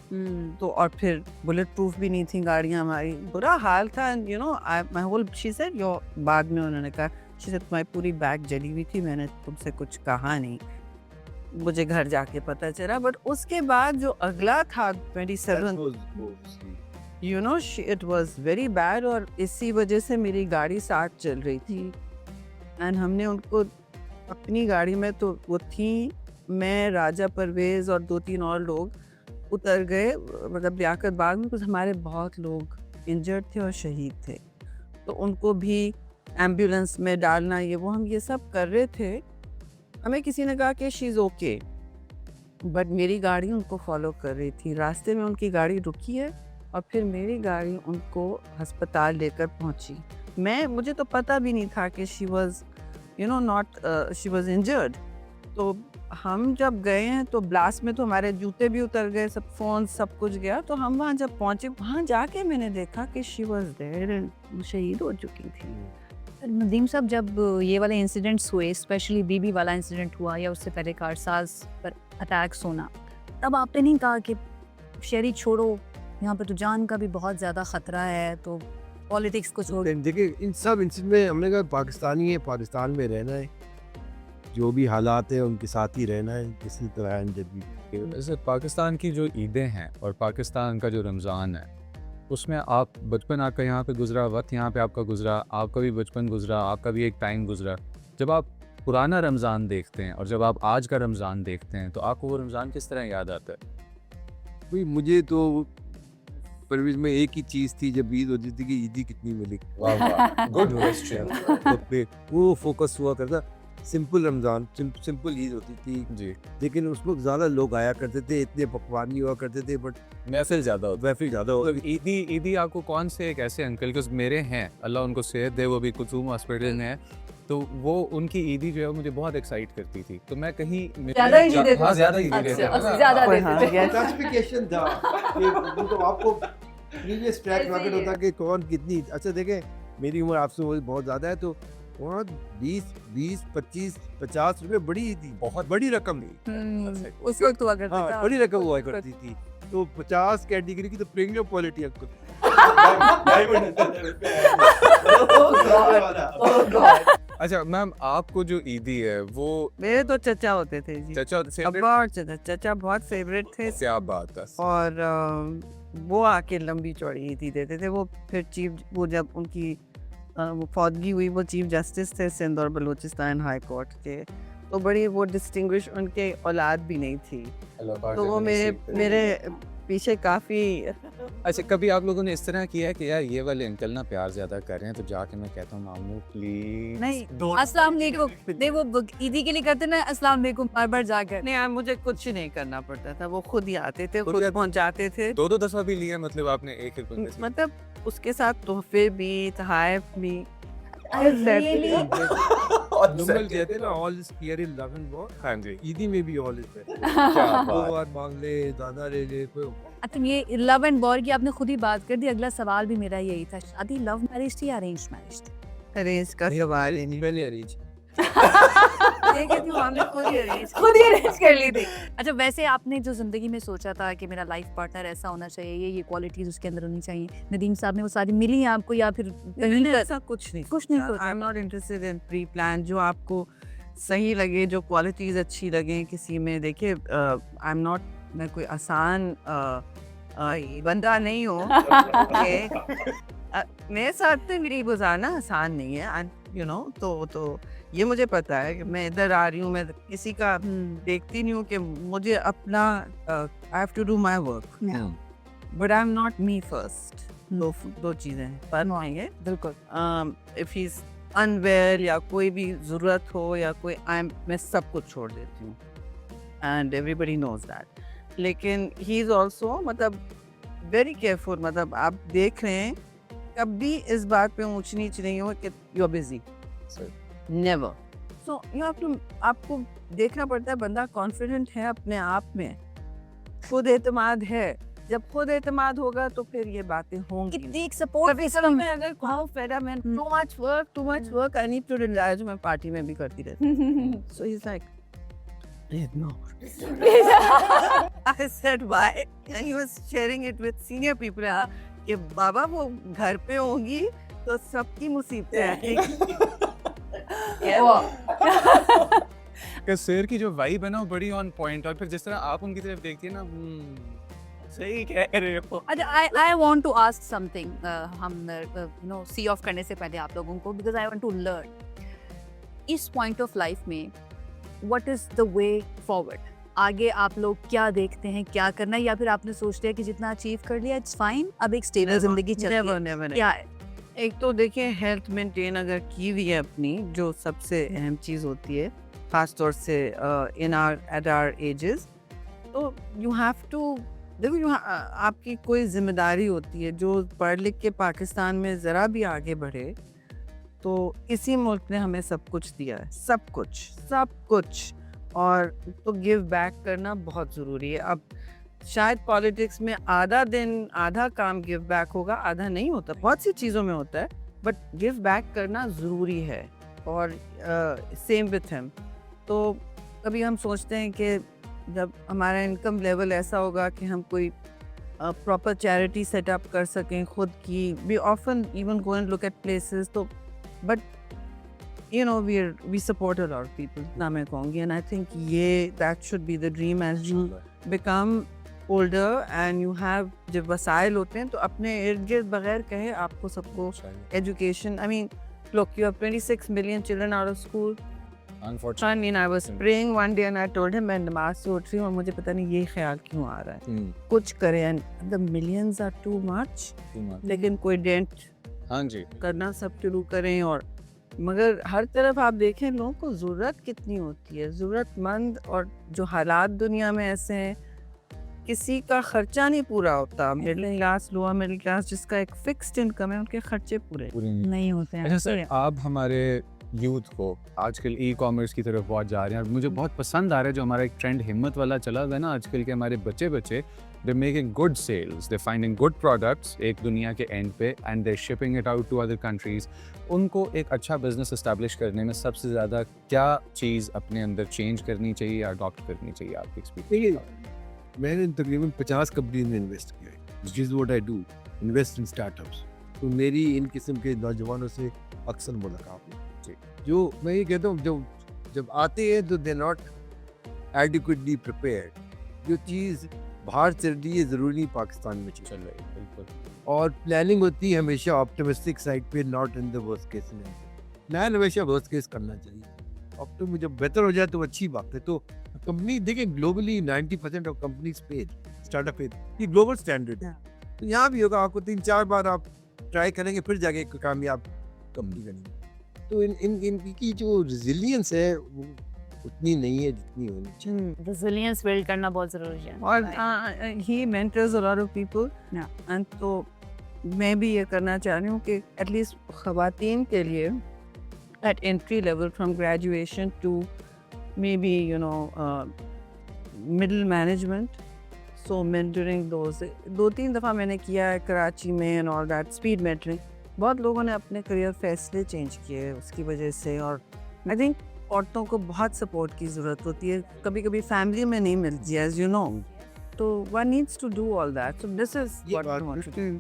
तो और फिर बुलेट प्रूफ भी नहीं थी गाड़ियाँ हमारी, बुरा हाल था। You know my whole, she said your, बाद में उन्होंने कहा, शी सेड तुम्हारी पूरी बैग जली हुई थी, मैंने तुमसे कुछ कहा नहीं, मुझे घर जाके पता चला। बट उसके बाद जो अगला था 27, you know, it was very bad, और इसी वजह से मेरी गाड़ी साथ चल रही थी। एंड हमने उनको अपनी गाड़ी में, तो वो थी मैं, राजा परवेज़ और 2-3 और लोग उतर गए, मतलब लियाकत बाग में, कुछ हमारे बहुत लोग इंजर्ड थे और शहीद थे, तो उनको भी एम्बुलेंस में डालना, ये वो, हम ये सब कर रहे थे। हमें किसी ने कहा कि शी इज़ ओके, बट मेरी गाड़ी उनको फॉलो कर रही थी। रास्ते में उनकी गाड़ी रुकी है, और फिर मेरी गाड़ी उनको अस्पताल लेकर पहुंची। मुझे तो पता भी नहीं था कि she was, you know, not, she was injured. तो हम जब गए हैं तो ब्लास्ट में तो हमारे जूते भी उतर गए, सब फोन सब कुछ गया। तो हम वहाँ जब पहुँचे, वहाँ जाके मैंने देखा कि शी वाज देयर एंड शहीद हो चुकी थी। नदीम साहब, जब ये वाले इंसिडेंट्स हुए, स्पेशली बीबी वाला इंसिडेंट हुआ या उससे पहले कारसाज पर अटैक्स होना, तब आपने नहीं कहा कि शहरी छोड़ो, यहाँ पे तो जान का भी बहुत ज़्यादा ख़तरा है, तो पॉलिटिक्स को छोड़? देखिए, इन सब इंसिडेंट में हमने कहा पाकिस्तानी है, पाकिस्तान में रहना है, जो भी हालात है उनके साथ ही रहना है, किसी तरह। जब भी वैसे पाकिस्तान की जो ईदें हैं और पाकिस्तान का जो रमज़ान है, उसमें आप बचपन आपका यहाँ पे गुजरा, वक्त यहाँ पे आपका गुजरा, आपका भी बचपन गुजरा, आपका भी एक टाइम गुजरा। जब आप पुराना रमज़ान देखते हैं और जब आप आज का रमज़ान देखते हैं, तो आपको वो रमज़ान किस तरह याद आता है? भाई मुझे तो परवेज में एक ही चीज़ थी, जब ईद होती थी कि ईदी कितनी मिली, गुड क्वेश्चन। वो फोकस हुआ करता। सिंपल रमज़ान, सिंपल ईद होती थी जी, लेकिन उस वक्त ज़्यादा लोग आया करते थे, इतने पकवान नहीं हुआ करते थे, बट महफिल ज़्यादा होता महफिल ज़्यादा है। होती। ईदी आपको कौन से एक ऐसे अंकल, क्योंकि मेरे हैं, अल्लाह उनको सेहत दे, वो भी कुतुब हॉस्पिटल में है, तो वो उनकी ईदी जो है मुझे बहुत एक्साइट करती थी। तो मैं कहीं ज़्यादा ईदी देते थे? हाँ, ज़्यादा ईदी देते थे। ज़्यादा देते थे। क्लासिफिकेशन था कि तो आपको प्रीवियस ट्रैक रॉकेट होता कि कौन कितनी। अच्छा देखें, मेरी उम्र आपसे बहुत ज़्यादा है, तो वहाँ 20, 25, 50 रुपए बड़ी थी, बहुत बड़ी रकम थी उस वक्त हुआ करता हाँ, था। बड़ी रकम हुआ करती थी। तो 50 कैटेगरी की तो प्रीमियम क्वालिटी आपको Oh God. अच्छा मैम, आपको जो ईदी है वो मेरे तो चचा होते थे जी। चचा favorite? अब्बा और चचा बहुत फेवरेट थे। क्या बात है। और वो आके लंबी चौड़ी ईदी देते थे। वो फिर वो जब उनकी वो फौतगी हुई, वो चीफ जस्टिस थे सिंध और बलूचिस्तान हाई कोर्ट के, तो बड़ी वो डिस्टिंग्विश, उनके औलाद भी नहीं थी, तो वो मेरे पीछे काफ़ी। अच्छा, कभी आप लोगों ने इस तरह किया है कि यार ये वाले अंकल ना प्यार ज्यादा कर रहे हैं, तो जाके मैं कहता हूँ मामू प्लीज नहीं, अस्सलाम वालेकुम, नहीं वो ईदी के लिए करते ना अस्सलाम वालेकुम बार बार जाकर। नहीं यार, मुझे कुछ नहीं करना पड़ता था, वो खुद ही आते थे, खुद पहुंचाते थे। 2-2 दफा भी लिया मतलब आपने एक एक बंदे से? मतलब उसके साथ तोहफे भी, तोहफ भी। नुम्बल कहते हैं ना, all is clear in love and war. हाँ जी, ईदी में भी ऑल इज देयर। क्या दो बात। बार मांग ले, दादा ले ले, कोई अच्छा, ये लव एंड वॉर की आपने खुद ही बात कर दी, अगला सवाल भी मेरा यही था, शादी लव मैरिज थी या अरेंज मैरिज थी? अरेंज का सवाल ही नहीं। पहले अरेंज। खुद ही अरेंज कर ली थी। अच्छा, वैसे आपने जो जिंदगी में सोचा था कि मेरा लाइफ पार्टनर ऐसा होना चाहिए, ये क्वालिटीज उसके अंदर होनी चाहिए, नदीम साहब ने वो सारी मिली हैं आपको या फिर कहीं का? ऐसा कुछ नहीं सोचा। आई am not interested in pre plan. जो आपको सही लगे, जो क्वालिटीज अच्छी लगे किसी में, देखिए आई एम नॉट, मैं कोई आसान बंदा नहीं हूँ मेरे साथ तो मेरी गुजारना आसान नहीं है, यू नो। तो ये मुझे पता है कि मैं इधर आ रही हूँ, मैं किसी का देखती नहीं हूँ कि मुझे अपना I have to do my work, but I am not me first. दो चीज़ें पर आएंगे बिल्कुल। इफ ही इज अनवेल या कोई भी ज़रूरत हो या कोई, मैं सब कुछ छोड़ देती हूँ, एंड एवरीबडी नोज दैट। लेकिन ही इज़ ऑल्सो मतलब वेरी केयरफुल। मतलब आप देख रहे हैं, कभी इस बात पे ऊंच नीच नहीं हो कि you are busy, never. So you have to, आपको देखना पड़ता है बंदा कॉन्फिडेंट है अपने आप में, खुद एतमाद है। जब खुद एतमाद होगा तो फिर ये बातें होंगी। कितनी एक सपोर्ट सिस्टम मैं अगर खाओ फेरा, मैं too much work, I need to relax, मैं पार्टी में भी करती रहती। So he is like no. I said why, and he was sharing it with senior people कि बाबा वो घर पे होंगी तो सबकी मुसीबतें आएंगी। शेर की जो वाइब है ना वो बड़ी ऑन पॉइंट, और फिर जिस तरह आप उनकी तरफ देखती है ना, सही कह रहे हो। अच्छा, I want to ask something, हम you know सी ऑफ करने से पहले आप लोगों को, because I want to learn इस पॉइंट ऑफ लाइफ में what is the way forward? आगे आप लोग क्या देखते हैं, क्या करना है, या फिर आपने सोच लिया कि जितना अचीव कर लिया इट्स फाइन, अब एक स्टेबल जिंदगी चल रही है? नेवर क्या है? एक तो देखिए, हेल्थ मेंटेन अगर की हुई है अपनी, जो सबसे अहम चीज़ होती है, ख़ास तौर से एट आवर एजेस, तो यू हैव टू, देखो आपकी कोई जिम्मेदारी होती है। जो पढ़ लिख के पाकिस्तान में ज़रा भी आगे बढ़े, तो इसी मुल्क ने हमें सब कुछ दिया है, सब कुछ, और तो गिव बैक करना बहुत ज़रूरी है। अब शायद पॉलिटिक्स में आधा दिन आधा काम गिव बैक होगा, आधा नहीं होता, बहुत सी चीज़ों में होता है, बट गिव बैक करना ज़रूरी है। और सेम विथ हिम। तो कभी हम सोचते हैं कि जब हमारा इनकम लेवल ऐसा होगा कि हम कोई प्रॉपर चैरिटी सेटअप कर सकें खुद की, we often even go and look at places, तो but you know we support a lot of people, ना मैं कहूँगी, and I think that should be the dream as you become older and you have, जब वसाइल होते हैं तो अपने इर्द गिर्द बगैर कहे आपको सबको education, I mean look, you have 26 million children out of school. Unfortunately, I mean, I was praying one day and I told him मैं नमाज से उठ रही हूँ और मुझे पता नहीं ये ख्याल क्यों आ रहा है, कुछ करें, and the millions are too much, लेकिन कोई डेंट हाँ जी करना सब शुरू करें। और मगर हर तरफ आप देखें, लोगों को ज़रूरत कितनी होती है, ज़रूरतमंद, और जो हालात दुनिया में ऐसे हैं, किसी का खर्चा नहीं पूरा होता। Middle class, lower middle class, जिसका एक फिक्स्ड इनकम है, उनके खर्चे पूरे नहीं होते हैं। अच्छा सर, आप हमारे यूथ को आजकल ई कॉमर्स की तरफ बहुत जा रहे हैं, और मुझे बहुत पसंद आ रहा है जो हमारा एक ट्रेंड हिम्मत वाला चला हुआ है ना आजकल के हमारे बच्चे they're making good sales, they're finding good products एक दुनिया के एंड पे, and they're shipping it out to other countries। उनको एक अच्छा बिजनेस एस्टैब्लिश करने में सबसे ज़्यादा क्या चीज़ अपने अंदर चेंज करनी चाहिए या अडॉप्ट करनी चाहिए आपकी एक्सपीरियंस? मैंने तकरीबन 50 कंपनीज में इन्वेस्ट किया है, which is what I do, invest in startups. तो मेरी इन किस्म के नौजवानों से अक्सर मुलाकात है, जो मैं ये कहता हूँ जब आते हैं तो दे नॉट एडिक्वेटली प्रिपेयर्ड। जो चीज़ बाहर चल रही है ज़रूरी नहीं पाकिस्तान में चल रही है। बिल्कुल। और प्लानिंग होती है हमेशा ऑप्टिमिस्टिक साइड पे, not in the worst case scenario. Plan हमेशा वर्स्ट केस करना चाहिए। ऑप्टिमिज्म जब बेहतर हो जाए तो अच्छी बात है। तो कंपनी देखिए globally 90% of companies paid, startup paid, ये ग्लोबल स्टैंडर्ड है। तो यहाँ भी होगा, आपको 3-4 बार आप ट्राई करेंगे फिर जाके एक कामयाब कंपनी बनेगी। तो इनकी जो रेजिलियंस है वो उतनी नहीं है जितनी होनी चाहिए। रेजिलियंस बिल्ड करना बहुत ज़रूरी है। और he mentors a lot of people and तो मैं भी ये करना चाह रही हूँ कि एटलीस्ट ख़वातीन के लिए at entry level from graduation to maybe you know middle management, so mentoring दोस्त 2-3 दफ़ा मैंने किया है कराची में and all that, speed mentoring. बहुत लोगों ने अपने करियर फैसले चेंज किए उसकी वजह से। और आई थिंक औरतों को बहुत सपोर्ट की ज़रूरत होती है, कभी कभी फैमिली में नहीं मिलती है, एज यू नो, तो one needs to do all that. So this is ये what I want to do.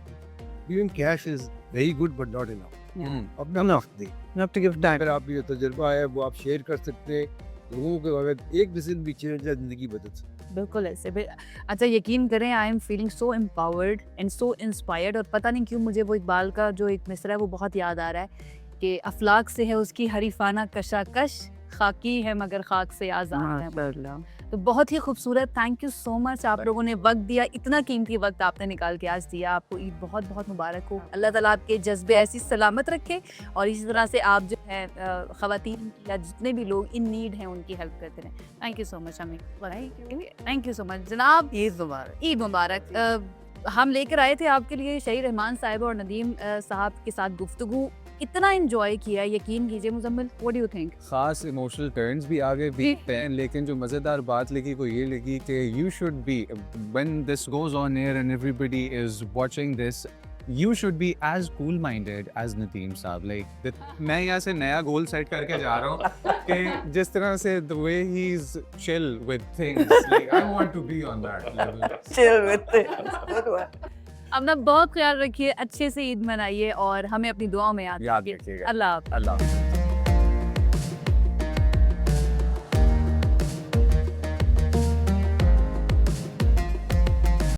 Giving cash is very good but not enough. अपना वक्त दें। You have to give time. अगर आप ये तजुर्बा है वो आप शेयर कर सकते हैं लोगों को। अगर एक डिसीजन भी चेंज जाए ज़िंदगी बदल सकती है। बिल्कुल ऐसे अच्छा यकीन करें, I am feeling so empowered and so inspired. और पता नहीं क्यों मुझे वो इकबाल का जो एक मिसरा है वो बहुत याद आ रहा है कि अफलाक से है उसकी हरीफाना कशाकश, खाकी है मगर खाक से आज़ाद है। तो बहुत ही खूबसूरत। थैंक यू सो मच, आप लोगों ने वक्त दिया, इतना कीमती वक्त आपने निकाल के आज दिया। आपको ईद बहुत बहुत मुबारक हो। अल्लाह ताला आपके जज्बे ऐसी सलामत रखे और इसी तरह से आप जो है ख़वातीन या जितने भी लोग इन नीड हैं उनकी हेल्प करते रहें। थैंक यू सो मच हमें। थैंक यू सो मच जनाब। ईद मुबारक। ईद मुबारक। हम लेकर आए थे आपके लिए शहीर रहमान साहिब और नदीम साहब के साथ गुफ्तगू। इतना एंजॉय किया, यकीन कीजिए। Muzammil, what do you think? खास इमोशनल टर्न्स भी आगे बीत हैं, लेकिन जो मज़ेदार बात लगी वो ये लगी कि you should be when this goes on air and everybody is watching this, you should be as cool minded as Nadeem sahab. Like मैं यहाँ से नया गोल सेट करके जा रहा हूँ कि जिस तरह से the way he is chill with things, like I want to be on that level. Chill with it. अपना बहुत ख्याल रखिए, अच्छे से ईद मनाइए और हमें अपनी दुआओं में याद याद रखिए। रखिएगा। अल्लाह हाफ़िज़। अल्लाह।